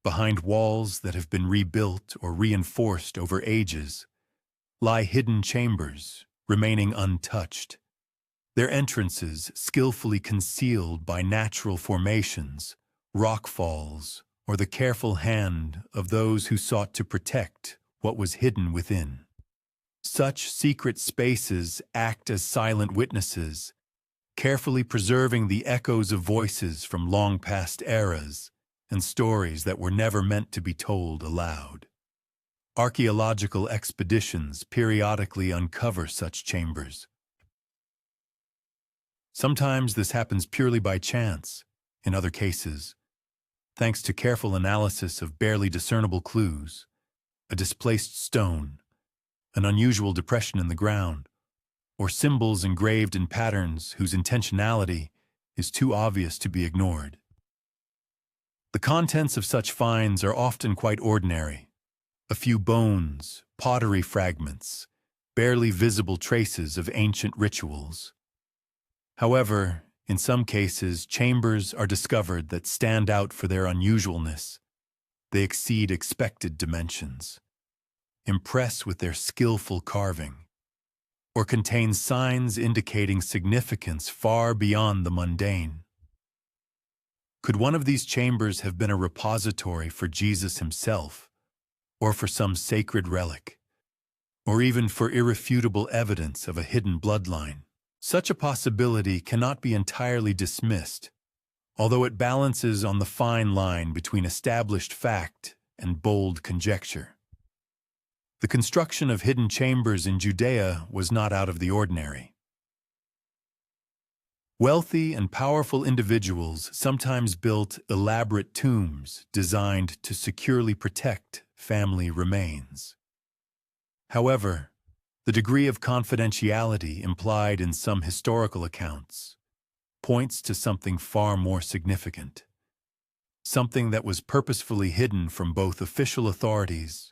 behind walls that have been rebuilt or reinforced over ages, lie hidden chambers, remaining untouched, their entrances skillfully concealed by natural formations, rockfalls, or the careful hand of those who sought to protect what was hidden within. Such secret spaces act as silent witnesses, carefully preserving the echoes of voices from long-past eras and stories that were never meant to be told aloud. Archaeological expeditions periodically uncover such chambers. Sometimes this happens purely by chance. In other cases, thanks to careful analysis of barely discernible clues, a displaced stone, an unusual depression in the ground, or symbols engraved in patterns whose intentionality is too obvious to be ignored. The contents of such finds are often quite ordinary. A few bones, pottery fragments, barely visible traces of ancient rituals. However, in some cases, chambers are discovered that stand out for their unusualness. They exceed expected dimensions, impress with their skillful carving, or contain signs indicating significance far beyond the mundane. Could one of these chambers have been a repository for Jesus himself, or for some sacred relic, or even for irrefutable evidence of a hidden bloodline? Such a possibility cannot be entirely dismissed, although it balances on the fine line between established fact and bold conjecture. The construction of hidden chambers in Judea was not out of the ordinary. Wealthy and powerful individuals sometimes built elaborate tombs designed to securely protect family remains. However, the degree of confidentiality implied in some historical accounts points to something far more significant, something that was purposefully hidden from both official authorities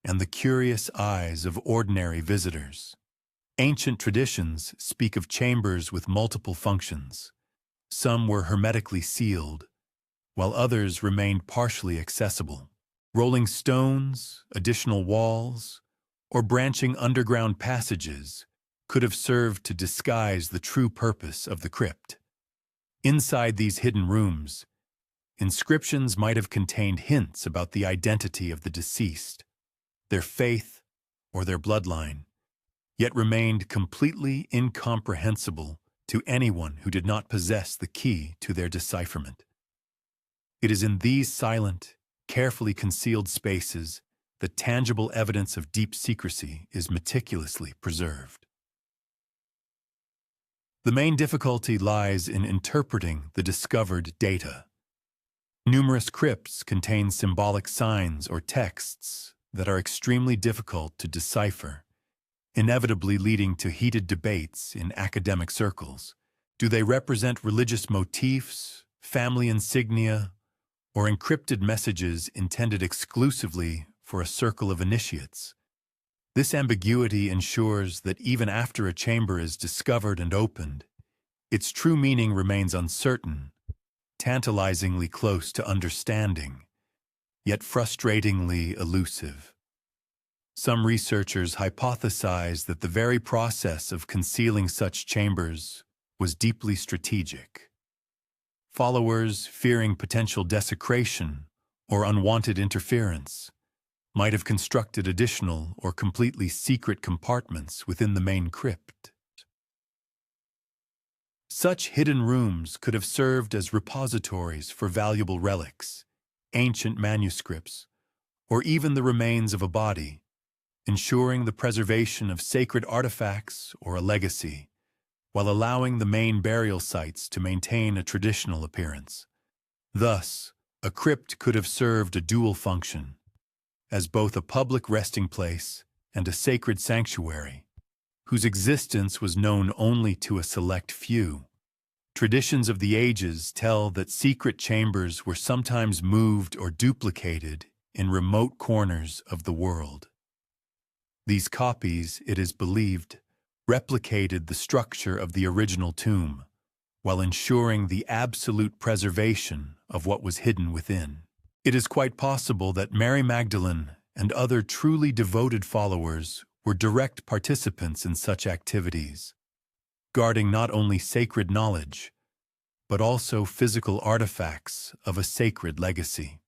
and the curious eyes of ordinary visitors. Ancient traditions speak of chambers with multiple functions. Some were hermetically sealed, while others remained partially accessible. Rolling stones, additional walls, or branching underground passages could have served to disguise the true purpose of the crypt. Inside these hidden rooms, inscriptions might have contained hints about the identity of the deceased, their faith, or their bloodline, yet remained completely incomprehensible to anyone who did not possess the key to their decipherment. It is in these silent, carefully concealed spaces that tangible evidence of deep secrecy is meticulously preserved. The main difficulty lies in interpreting the discovered data. Numerous crypts contain symbolic signs or texts that are extremely difficult to decipher, inevitably leading to heated debates in academic circles. Do they represent religious motifs, family insignia, or encrypted messages intended exclusively for a circle of initiates? This ambiguity ensures that even after a chamber is discovered and opened, its true meaning remains uncertain, tantalizingly close to understanding, yet frustratingly elusive. Some researchers hypothesize that the very process of concealing such chambers was deeply strategic. Followers, fearing potential desecration or unwanted interference, might have constructed additional or completely secret compartments within the main crypt. Such hidden rooms could have served as repositories for valuable relics, ancient manuscripts, or even the remains of a body, ensuring the preservation of sacred artifacts or a legacy, while allowing the main burial sites to maintain a traditional appearance. Thus, a crypt could have served a dual function, as both a public resting place and a sacred sanctuary, whose existence was known only to a select few. Traditions of the ages tell that secret chambers were sometimes moved or duplicated in remote corners of the world. These copies, it is believed, replicated the structure of the original tomb, while ensuring the absolute preservation of what was hidden within. It is quite possible that Mary Magdalene and other truly devoted followers were direct participants in such activities, guarding not only sacred knowledge, but also physical artifacts of a sacred legacy.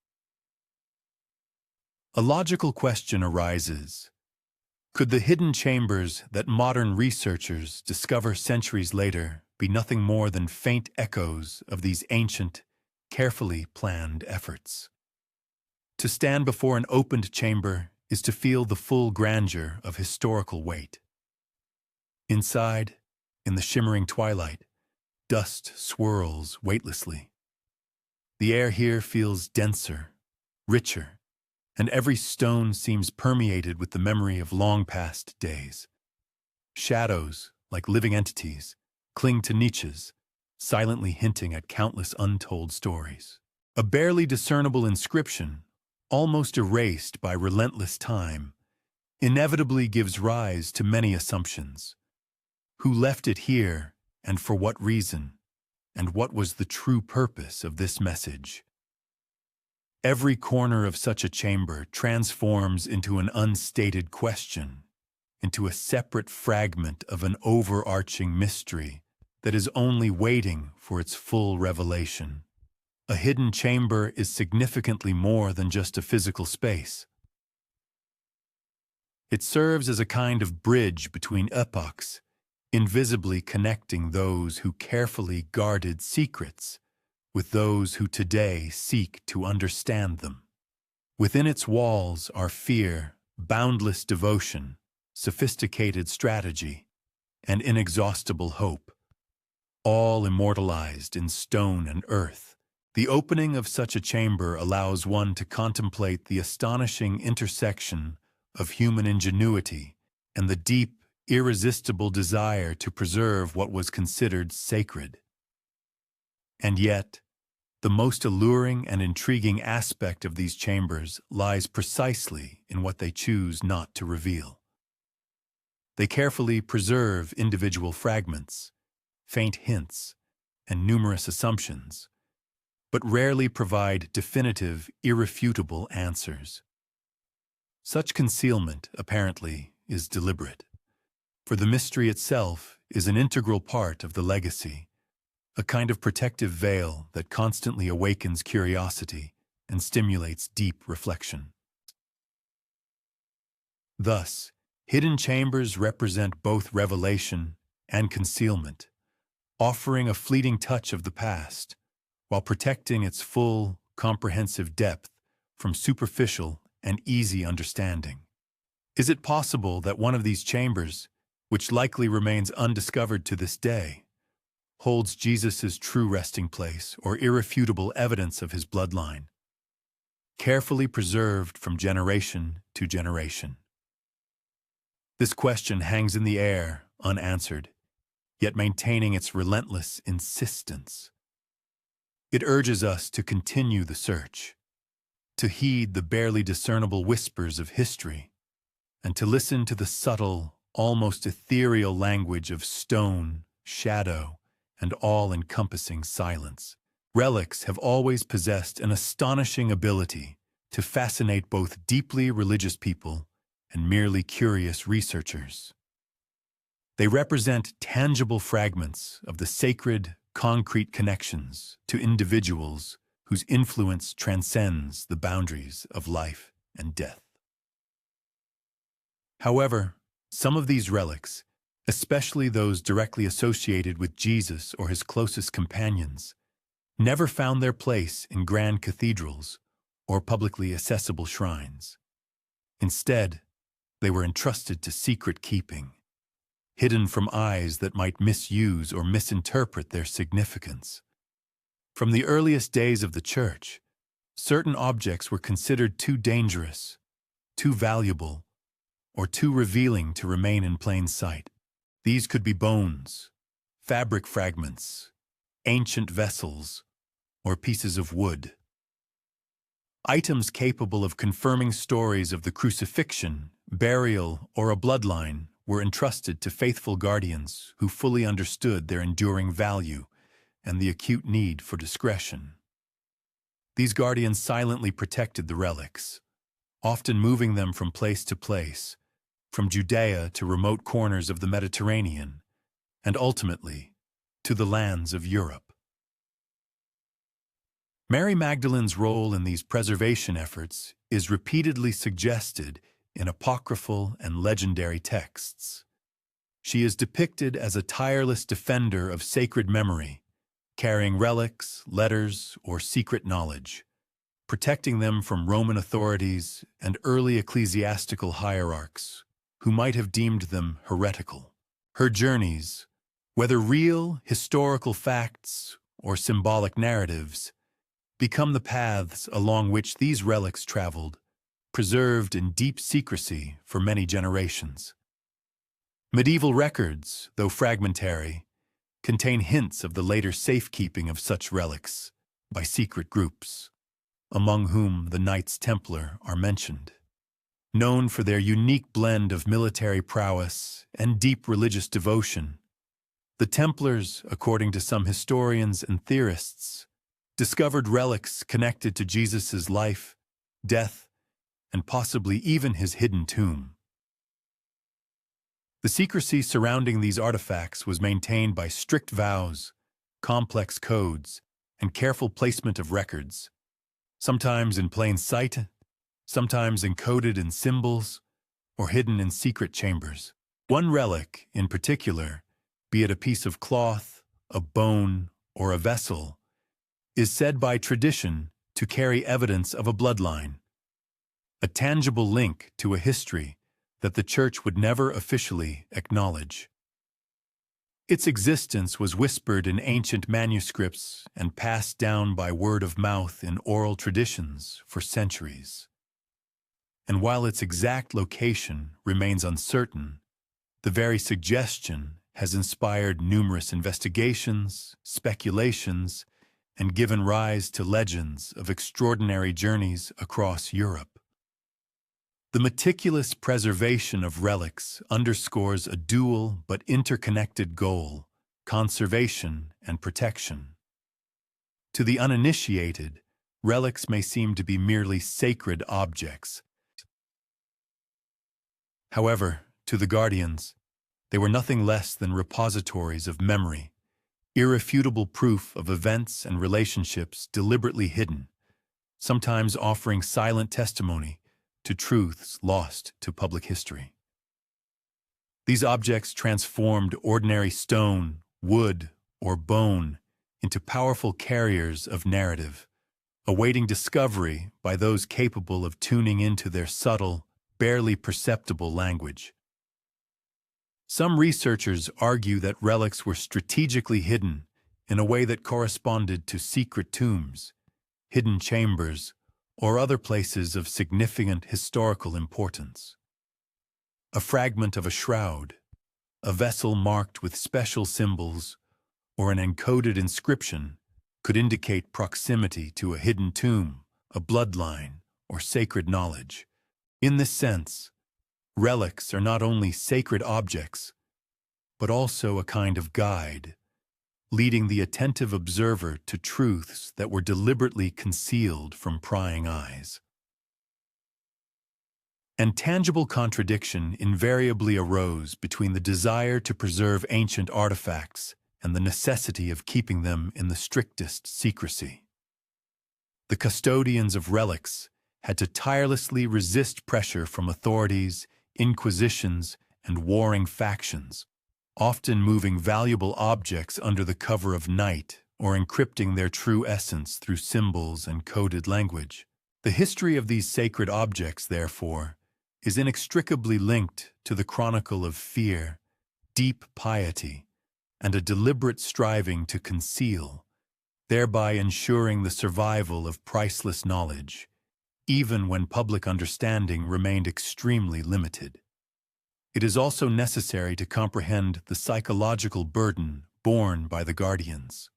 A logical question arises. Could the hidden chambers that modern researchers discover centuries later be nothing more than faint echoes of these ancient, carefully planned efforts? To stand before an opened chamber is to feel the full grandeur of historical weight. Inside, in the shimmering twilight, dust swirls weightlessly. The air here feels denser, richer, and every stone seems permeated with the memory of long-past days. Shadows, like living entities, cling to niches, silently hinting at countless untold stories. A barely discernible inscription, almost erased by relentless time, inevitably gives rise to many assumptions. Who left it here, and for what reason? And what was the true purpose of this message? Every corner of such a chamber transforms into an unstated question, into a separate fragment of an overarching mystery that is only waiting for its full revelation. A hidden chamber is significantly more than just a physical space. It serves as a kind of bridge between epochs, invisibly connecting those who carefully guarded secrets with those who today seek to understand them. Within its walls are fear, boundless devotion, sophisticated strategy, and inexhaustible hope, all immortalized in stone and earth. The opening of such a chamber allows one to contemplate the astonishing intersection of human ingenuity and the deep, irresistible desire to preserve what was considered sacred. And yet, the most alluring and intriguing aspect of these chambers lies precisely in what they choose not to reveal. They carefully preserve individual fragments, faint hints, and numerous assumptions, but rarely provide definitive, irrefutable answers. Such concealment, apparently, is deliberate, for the mystery itself is an integral part of the legacy, a kind of protective veil that constantly awakens curiosity and stimulates deep reflection. Thus, hidden chambers represent both revelation and concealment, offering a fleeting touch of the past, while protecting its full, comprehensive depth from superficial and easy understanding. Is it possible that one of these chambers, which likely remains undiscovered to this day, holds Jesus' true resting place or irrefutable evidence of his bloodline, carefully preserved from generation to generation? This question hangs in the air, unanswered, yet maintaining its relentless insistence. It urges us to continue the search, to heed the barely discernible whispers of history, and to listen to the subtle, almost ethereal language of stone, shadow, and all-encompassing silence. Relics have always possessed an astonishing ability to fascinate both deeply religious people and merely curious researchers. They represent tangible fragments of the sacred, concrete connections to individuals whose influence transcends the boundaries of life and death. However, some of these relics, especially those directly associated with Jesus or his closest companions, never found their place in grand cathedrals or publicly accessible shrines. Instead, they were entrusted to secret keeping, hidden from eyes that might misuse or misinterpret their significance. From the earliest days of the Church, certain objects were considered too dangerous, too valuable, or too revealing to remain in plain sight. These could be bones, fabric fragments, ancient vessels, or pieces of wood. Items capable of confirming stories of the crucifixion, burial, or a bloodline were entrusted to faithful guardians who fully understood their enduring value and the acute need for discretion. These guardians silently protected the relics, often moving them from place to place, from Judea to remote corners of the Mediterranean, and ultimately to the lands of Europe. Mary Magdalene's role in these preservation efforts is repeatedly suggested in apocryphal and legendary texts. She is depicted as a tireless defender of sacred memory, carrying relics, letters, or secret knowledge, protecting them from Roman authorities and early ecclesiastical hierarchs who might have deemed them heretical. Her journeys, whether real, historical facts, or symbolic narratives, become the paths along which these relics traveled, preserved in deep secrecy for many generations. Medieval records, though fragmentary, contain hints of the later safekeeping of such relics by secret groups, among whom the Knights Templar are mentioned. Known for their unique blend of military prowess and deep religious devotion, the Templars, according to some historians and theorists, discovered relics connected to Jesus' life, death, and possibly even his hidden tomb. The secrecy surrounding these artifacts was maintained by strict vows, complex codes, and careful placement of records, sometimes in plain sight, sometimes encoded in symbols, or hidden in secret chambers. One relic, in particular, be it a piece of cloth, a bone, or a vessel, is said by tradition to carry evidence of a bloodline, a tangible link to a history that the Church would never officially acknowledge. Its existence was whispered in ancient manuscripts and passed down by word of mouth in oral traditions for centuries. And while its exact location remains uncertain, the very suggestion has inspired numerous investigations, speculations, and given rise to legends of extraordinary journeys across Europe. The meticulous preservation of relics underscores a dual but interconnected goal: conservation and protection. To the uninitiated, relics may seem to be merely sacred objects. However, to the guardians, they were nothing less than repositories of memory, irrefutable proof of events and relationships deliberately hidden, sometimes offering silent testimony to truths lost to public history. These objects transformed ordinary stone, wood, or bone into powerful carriers of narrative, awaiting discovery by those capable of tuning into their subtle, barely perceptible language. Some researchers argue that relics were strategically hidden in a way that corresponded to secret tombs, hidden chambers, or other places of significant historical importance. A fragment of a shroud, a vessel marked with special symbols, or an encoded inscription could indicate proximity to a hidden tomb, a bloodline, or sacred knowledge. In this sense, relics are not only sacred objects, but also a kind of guide, leading the attentive observer to truths that were deliberately concealed from prying eyes. And tangible contradiction invariably arose between the desire to preserve ancient artifacts and the necessity of keeping them in the strictest secrecy. The custodians of relics had to tirelessly resist pressure from authorities, inquisitions, and warring factions, often moving valuable objects under the cover of night or encrypting their true essence through symbols and coded language. The history of these sacred objects, therefore, is inextricably linked to the chronicle of fear, deep piety, and a deliberate striving to conceal, thereby ensuring the survival of priceless knowledge, even when public understanding remained extremely limited. It is also necessary to comprehend the psychological burden borne by the guardians.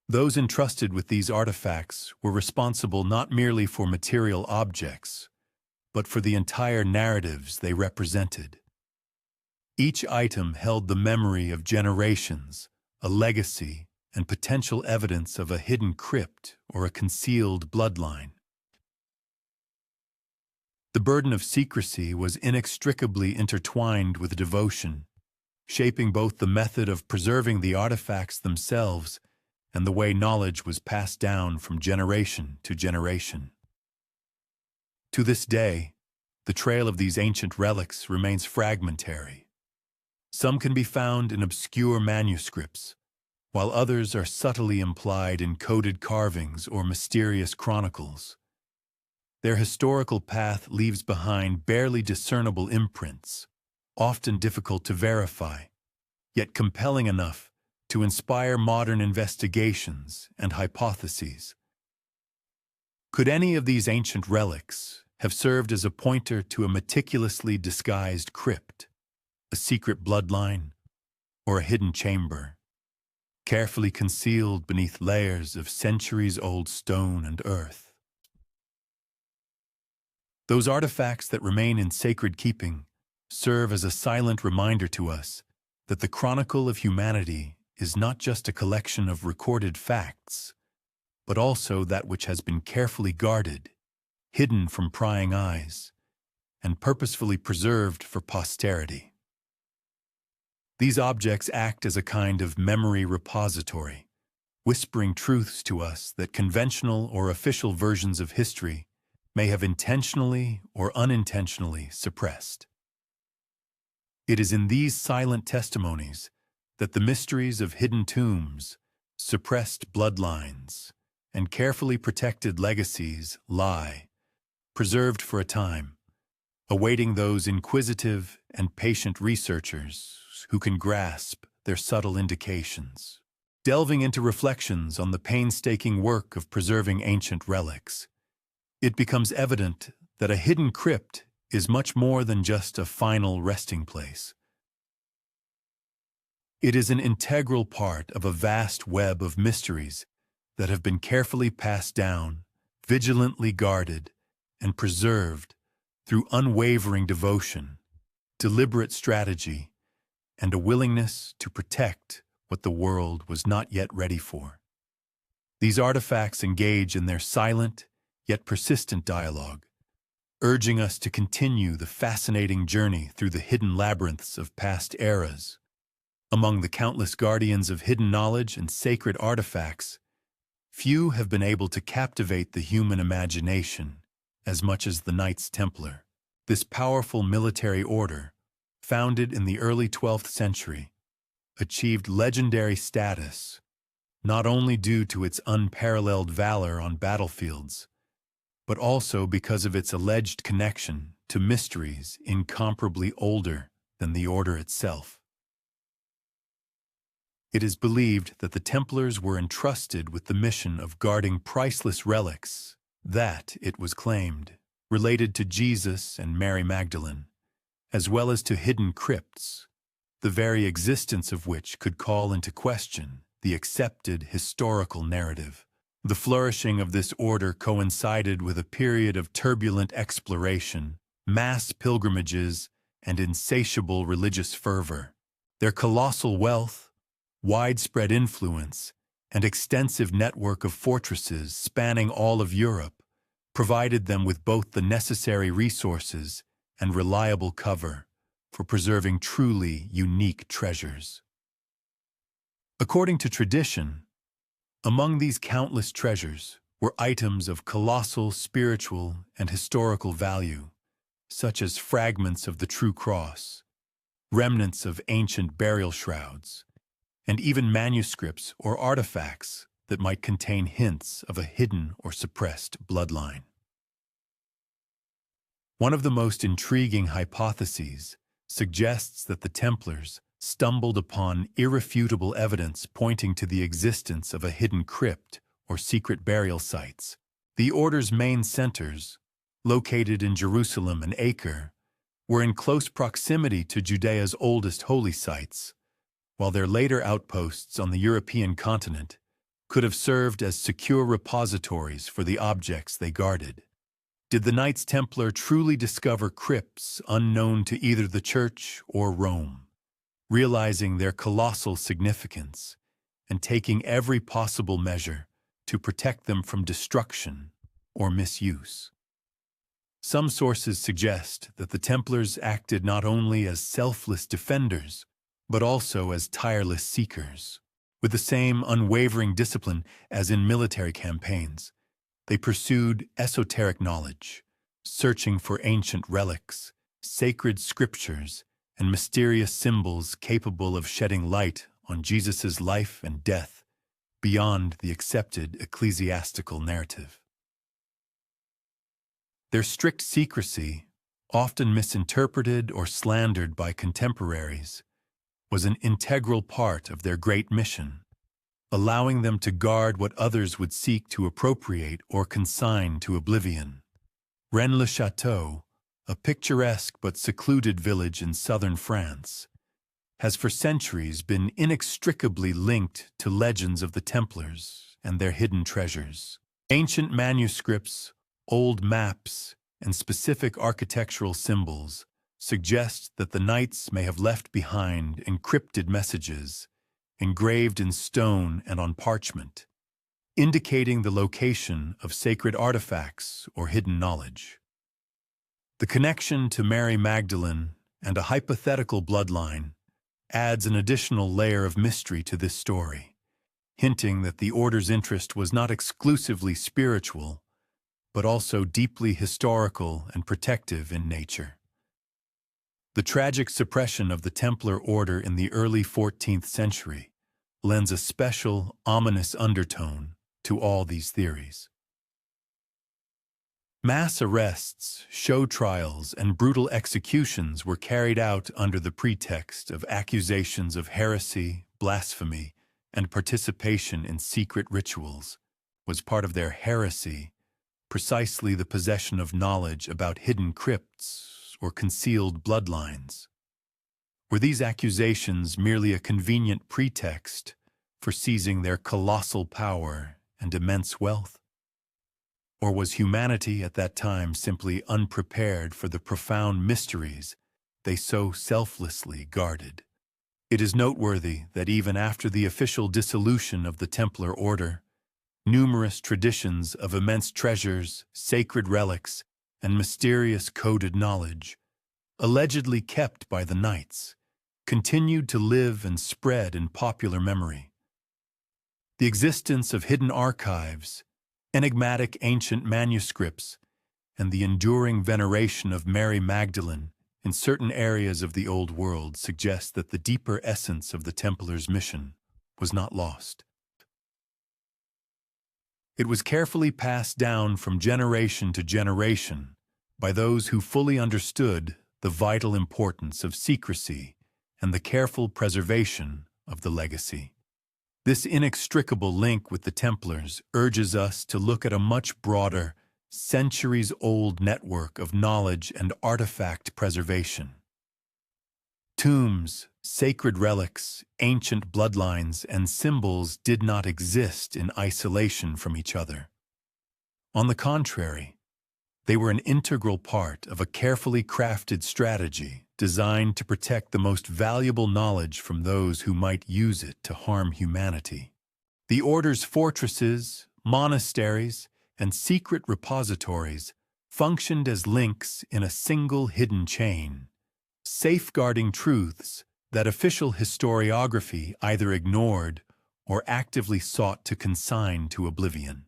Those entrusted with these artifacts were responsible not merely for material objects, but for the entire narratives they represented. Each item held the memory of generations, a legacy, and potential evidence of a hidden crypt or a concealed bloodline. The burden of secrecy was inextricably intertwined with devotion, shaping both the method of preserving the artifacts themselves and the way knowledge was passed down from generation to generation. To this day, the trail of these ancient relics remains fragmentary. Some can be found in obscure manuscripts, while others are subtly implied in coded carvings or mysterious chronicles. Their historical path leaves behind barely discernible imprints, often difficult to verify, yet compelling enough to inspire modern investigations and hypotheses. Could any of these ancient relics have served as a pointer to a meticulously disguised crypt, a secret bloodline, or a hidden chamber, carefully concealed beneath layers of centuries-old stone and earth? Those artifacts that remain in sacred keeping serve as a silent reminder to us that the chronicle of humanity is not just a collection of recorded facts, but also that which has been carefully guarded, hidden from prying eyes, and purposefully preserved for posterity. These objects act as a kind of memory repository, whispering truths to us that conventional or official versions of history may have intentionally or unintentionally suppressed. It is in these silent testimonies that the mysteries of hidden tombs, suppressed bloodlines, and carefully protected legacies lie, preserved for a time, awaiting those inquisitive and patient researchers who can grasp their subtle indications. Delving into reflections on the painstaking work of preserving ancient relics, it becomes evident that a hidden crypt is much more than just a final resting place. It is an integral part of a vast web of mysteries that have been carefully passed down, vigilantly guarded, and preserved through unwavering devotion, deliberate strategy, and a willingness to protect what the world was not yet ready for. These artifacts engage in their silent yet persistent dialogue, urging us to continue the fascinating journey through the hidden labyrinths of past eras. Among the countless guardians of hidden knowledge and sacred artifacts, few have been able to captivate the human imagination as much as the Knights Templar. This powerful military order, founded in the early 12th century, achieved legendary status not only due to its unparalleled valor on battlefields, but also because of its alleged connection to mysteries incomparably older than the order itself. It is believed that the Templars were entrusted with the mission of guarding priceless relics that, it was claimed, related to Jesus and Mary Magdalene, as well as to hidden crypts, the very existence of which could call into question the accepted historical narrative. The flourishing of this order coincided with a period of turbulent exploration, mass pilgrimages, and insatiable religious fervor. Their colossal wealth, widespread influence, and extensive network of fortresses spanning all of Europe provided them with both the necessary resources and reliable cover for preserving truly unique treasures. According to tradition, among these countless treasures were items of colossal spiritual and historical value, such as fragments of the true cross, remnants of ancient burial shrouds, and even manuscripts or artifacts that might contain hints of a hidden or suppressed bloodline. One of the most intriguing hypotheses suggests that the Templars stumbled upon irrefutable evidence pointing to the existence of a hidden crypt or secret burial sites. The order's main centers, located in Jerusalem and Acre, were in close proximity to Judea's oldest holy sites, while their later outposts on the European continent could have served as secure repositories for the objects they guarded. Did the Knights Templar truly discover crypts unknown to either the Church or Rome, realizing their colossal significance and taking every possible measure to protect them from destruction or misuse? Some sources suggest that the Templars acted not only as selfless defenders, but also as tireless seekers. With the same unwavering discipline as in military campaigns, they pursued esoteric knowledge, searching for ancient relics, sacred scriptures, and mysterious symbols capable of shedding light on Jesus' life and death beyond the accepted ecclesiastical narrative. Their strict secrecy, often misinterpreted or slandered by contemporaries, was an integral part of their great mission, allowing them to guard what others would seek to appropriate or consign to oblivion. Rennes-le-Château, a picturesque but secluded village in southern France, has for centuries been inextricably linked to legends of the Templars and their hidden treasures. Ancient manuscripts, old maps, and specific architectural symbols suggest that the knights may have left behind encrypted messages, engraved in stone and on parchment, indicating the location of sacred artifacts or hidden knowledge. The connection to Mary Magdalene and a hypothetical bloodline adds an additional layer of mystery to this story, hinting that the order's interest was not exclusively spiritual, but also deeply historical and protective in nature. The tragic suppression of the Templar order in the early 14th century lends a special, ominous undertone to all these theories. Mass arrests, show trials, and brutal executions were carried out under the pretext of accusations of heresy, blasphemy, and participation in secret rituals. Was part of their heresy precisely the possession of knowledge about hidden crypts or concealed bloodlines? Were these accusations merely a convenient pretext for seizing their colossal power and immense wealth? Or was humanity at that time simply unprepared for the profound mysteries they so selflessly guarded? It is noteworthy that even after the official dissolution of the Templar order, numerous traditions of immense treasures, sacred relics, and mysterious coded knowledge, allegedly kept by the knights, continued to live and spread in popular memory. The existence of hidden archives, enigmatic ancient manuscripts, and the enduring veneration of Mary Magdalene in certain areas of the Old World suggest that the deeper essence of the Templars' mission was not lost. It was carefully passed down from generation to generation by those who fully understood the vital importance of secrecy and the careful preservation of the legacy. This inextricable link with the Templars urges us to look at a much broader, centuries-old network of knowledge and artifact preservation. Tombs, sacred relics, ancient bloodlines, and symbols did not exist in isolation from each other. On the contrary, they were an integral part of a carefully crafted strategy designed to protect the most valuable knowledge from those who might use it to harm humanity. The Order's fortresses, monasteries, and secret repositories functioned as links in a single hidden chain, safeguarding truths that official historiography either ignored or actively sought to consign to oblivion.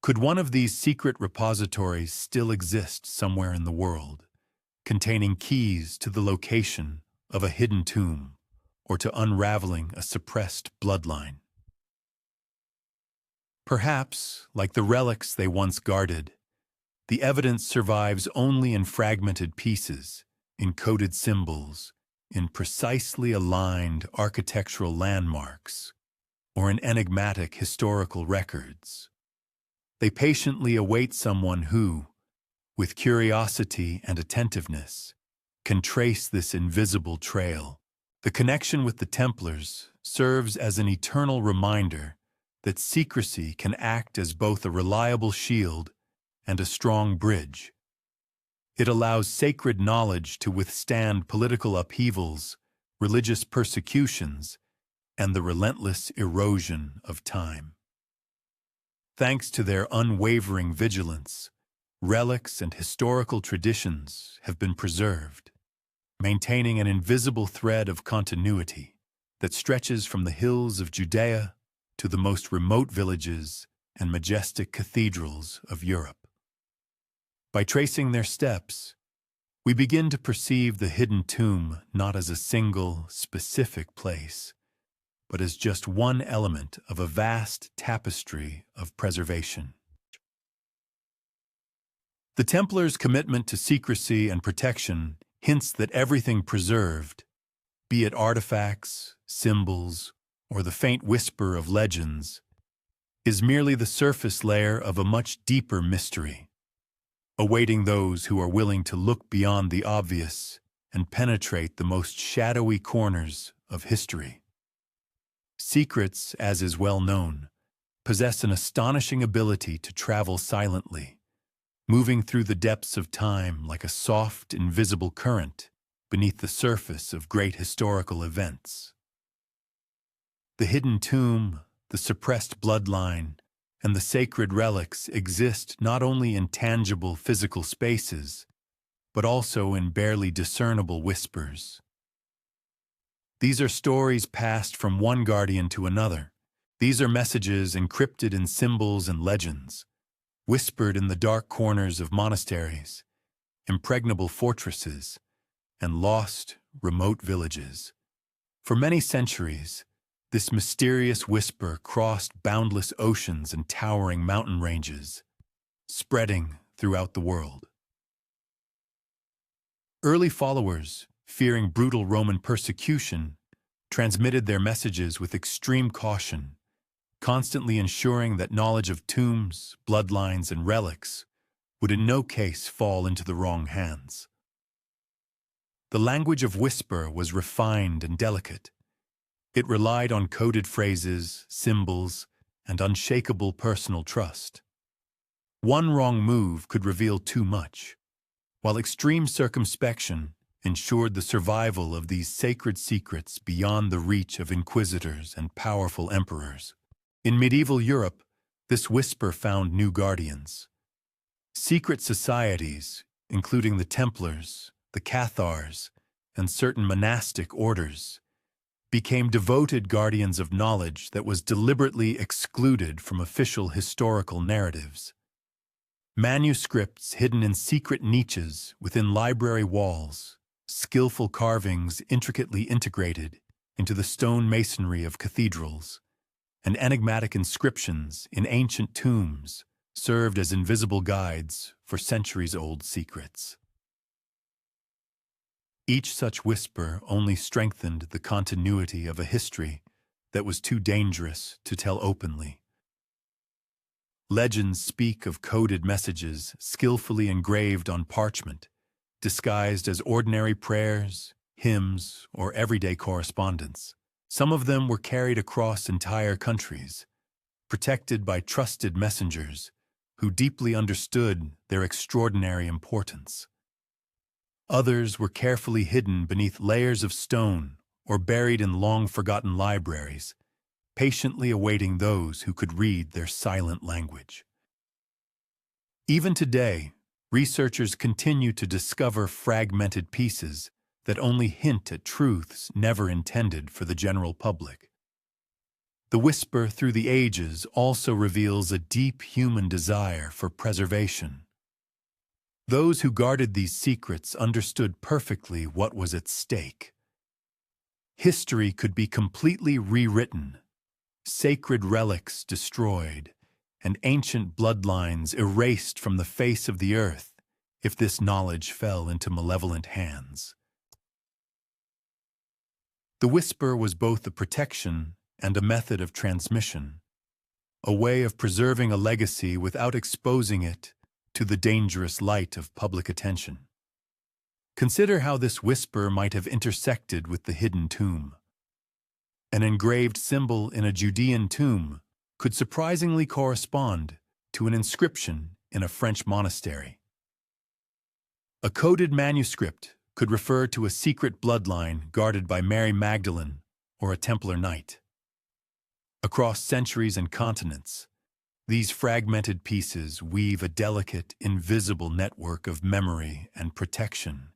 Could one of these secret repositories still exist somewhere in the world, containing keys to the location of a hidden tomb or to unraveling a suppressed bloodline? Perhaps, like the relics they once guarded, the evidence survives only in fragmented pieces, in coded symbols, in precisely aligned architectural landmarks, or in enigmatic historical records. They patiently await someone who, with curiosity and attentiveness, can trace this invisible trail. The connection with the Templars serves as an eternal reminder that secrecy can act as both a reliable shield and a strong bridge. It allows sacred knowledge to withstand political upheavals, religious persecutions, and the relentless erosion of time. Thanks to their unwavering vigilance, relics and historical traditions have been preserved, maintaining an invisible thread of continuity that stretches from the hills of Judea to the most remote villages and majestic cathedrals of Europe. By tracing their steps, we begin to perceive the hidden tomb not as a single, specific place, but as just one element of a vast tapestry of preservation. The Templars' commitment to secrecy and protection hints that everything preserved, be it artifacts, symbols, or the faint whisper of legends, is merely the surface layer of a much deeper mystery, awaiting those who are willing to look beyond the obvious and penetrate the most shadowy corners of history. Secrets, as is well known, possess an astonishing ability to travel silently, moving through the depths of time like a soft, invisible current beneath the surface of great historical events. The hidden tomb, the suppressed bloodline, and the sacred relics exist not only in tangible physical spaces, but also in barely discernible whispers. These are stories passed from one guardian to another. These are messages encrypted in symbols and legends, whispered in the dark corners of monasteries, impregnable fortresses, and lost, remote villages. For many centuries, this mysterious whisper crossed boundless oceans and towering mountain ranges, spreading throughout the world. Early followers, fearing brutal Roman persecution, transmitted their messages with extreme caution, constantly ensuring that knowledge of tombs, bloodlines, and relics would in no case fall into the wrong hands. The language of whisper was refined and delicate. It relied on coded phrases, symbols, and unshakable personal trust. One wrong move could reveal too much, while extreme circumspection ensured the survival of these sacred secrets beyond the reach of inquisitors and powerful emperors. In medieval Europe, this whisper found new guardians. Secret societies, including the Templars, the Cathars, and certain monastic orders, became devoted guardians of knowledge that was deliberately excluded from official historical narratives. Manuscripts hidden in secret niches within library walls, skillful carvings intricately integrated into the stone masonry of cathedrals, and enigmatic inscriptions in ancient tombs served as invisible guides for centuries-old secrets. Each such whisper only strengthened the continuity of a history that was too dangerous to tell openly. Legends speak of coded messages skillfully engraved on parchment, disguised as ordinary prayers, hymns, or everyday correspondence. Some of them were carried across entire countries, protected by trusted messengers who deeply understood their extraordinary importance. Others were carefully hidden beneath layers of stone or buried in long-forgotten libraries, patiently awaiting those who could read their silent language. Even today, researchers continue to discover fragmented pieces that only hint at truths never intended for the general public. The whisper through the ages also reveals a deep human desire for preservation. Those who guarded these secrets understood perfectly what was at stake. History could be completely rewritten, sacred relics destroyed, and ancient bloodlines erased from the face of the earth if this knowledge fell into malevolent hands. The whisper was both a protection and a method of transmission, a way of preserving a legacy without exposing it to the dangerous light of public attention. Consider how this whisper might have intersected with the hidden tomb. An engraved symbol in a Judean tomb could surprisingly correspond to an inscription in a French monastery. A coded manuscript could refer to a secret bloodline guarded by Mary Magdalene or a Templar knight. Across centuries and continents, these fragmented pieces weave a delicate, invisible network of memory and protection,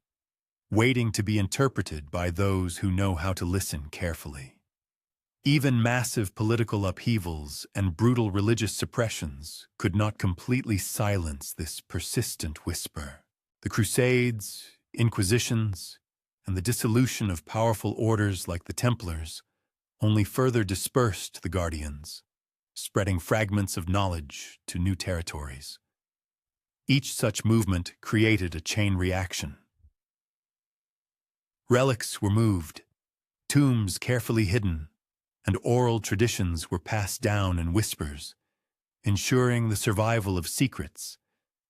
waiting to be interpreted by those who know how to listen carefully. Even massive political upheavals and brutal religious suppressions could not completely silence this persistent whisper. The Crusades, Inquisitions, and the dissolution of powerful orders like the Templars only further dispersed the guardians, spreading fragments of knowledge to new territories. Each such movement created a chain reaction. Relics were moved, tombs carefully hidden, and oral traditions were passed down in whispers, ensuring the survival of secrets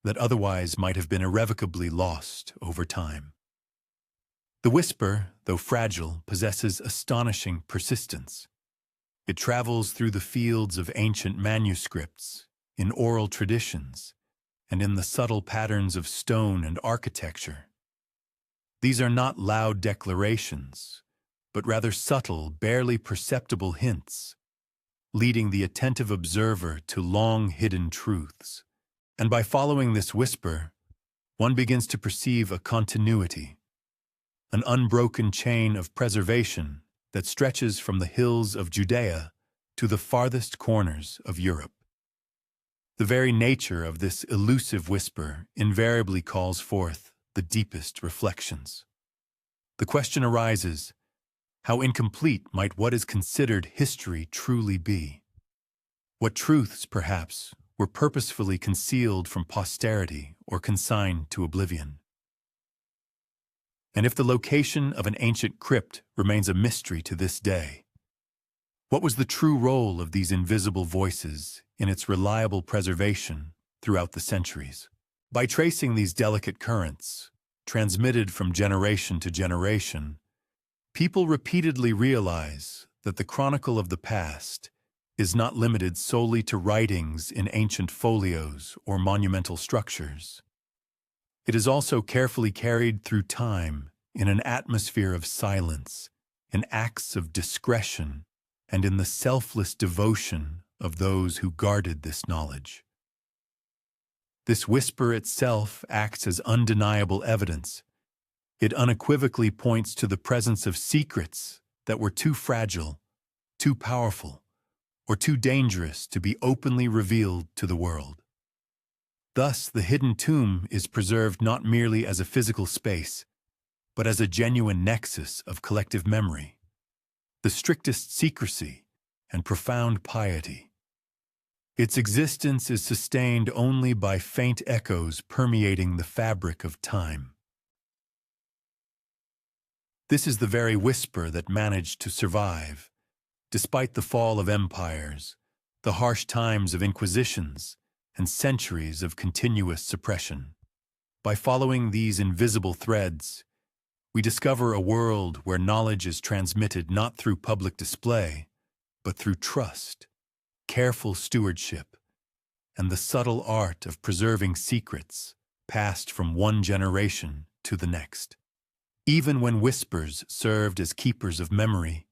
that otherwise might have been irrevocably lost over time. The whisper, though fragile, possesses astonishing persistence. It travels through the fields of ancient manuscripts, in oral traditions, and in the subtle patterns of stone and architecture. These are not loud declarations, but rather subtle, barely perceptible hints, leading the attentive observer to long-hidden truths. And by following this whisper, one begins to perceive a continuity, an unbroken chain of preservation that stretches from the hills of Judea to the farthest corners of Europe. The very nature of this elusive whisper invariably calls forth the deepest reflections. The question arises, how incomplete might what is considered history truly be? What truths, perhaps, were purposefully concealed from posterity or consigned to oblivion? And if the location of an ancient crypt remains a mystery to this day, what was the true role of these invisible voices in its reliable preservation throughout the centuries? By tracing these delicate currents, transmitted from generation to generation, people repeatedly realize that the chronicle of the past is not limited solely to writings in ancient folios or monumental structures. It is also carefully carried through time in an atmosphere of silence, in acts of discretion, and in the selfless devotion of those who guarded this knowledge. This whisper itself acts as undeniable evidence. It unequivocally points to the presence of secrets that were too fragile, too powerful, or too dangerous to be openly revealed to the world. Thus, the hidden tomb is preserved not merely as a physical space, but as a genuine nexus of collective memory, the strictest secrecy and profound piety. Its existence is sustained only by faint echoes permeating the fabric of time. This is the very whisper that managed to survive, despite the fall of empires, the harsh times of inquisitions, and centuries of continuous suppression. By following these invisible threads, we discover a world where knowledge is transmitted not through public display, but through trust, careful stewardship, and the subtle art of preserving secrets passed from one generation to the next. Even when whispers served as keepers of memory,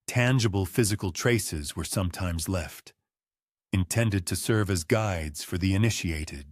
tangible physical traces were sometimes left, intended to serve as guides for the initiated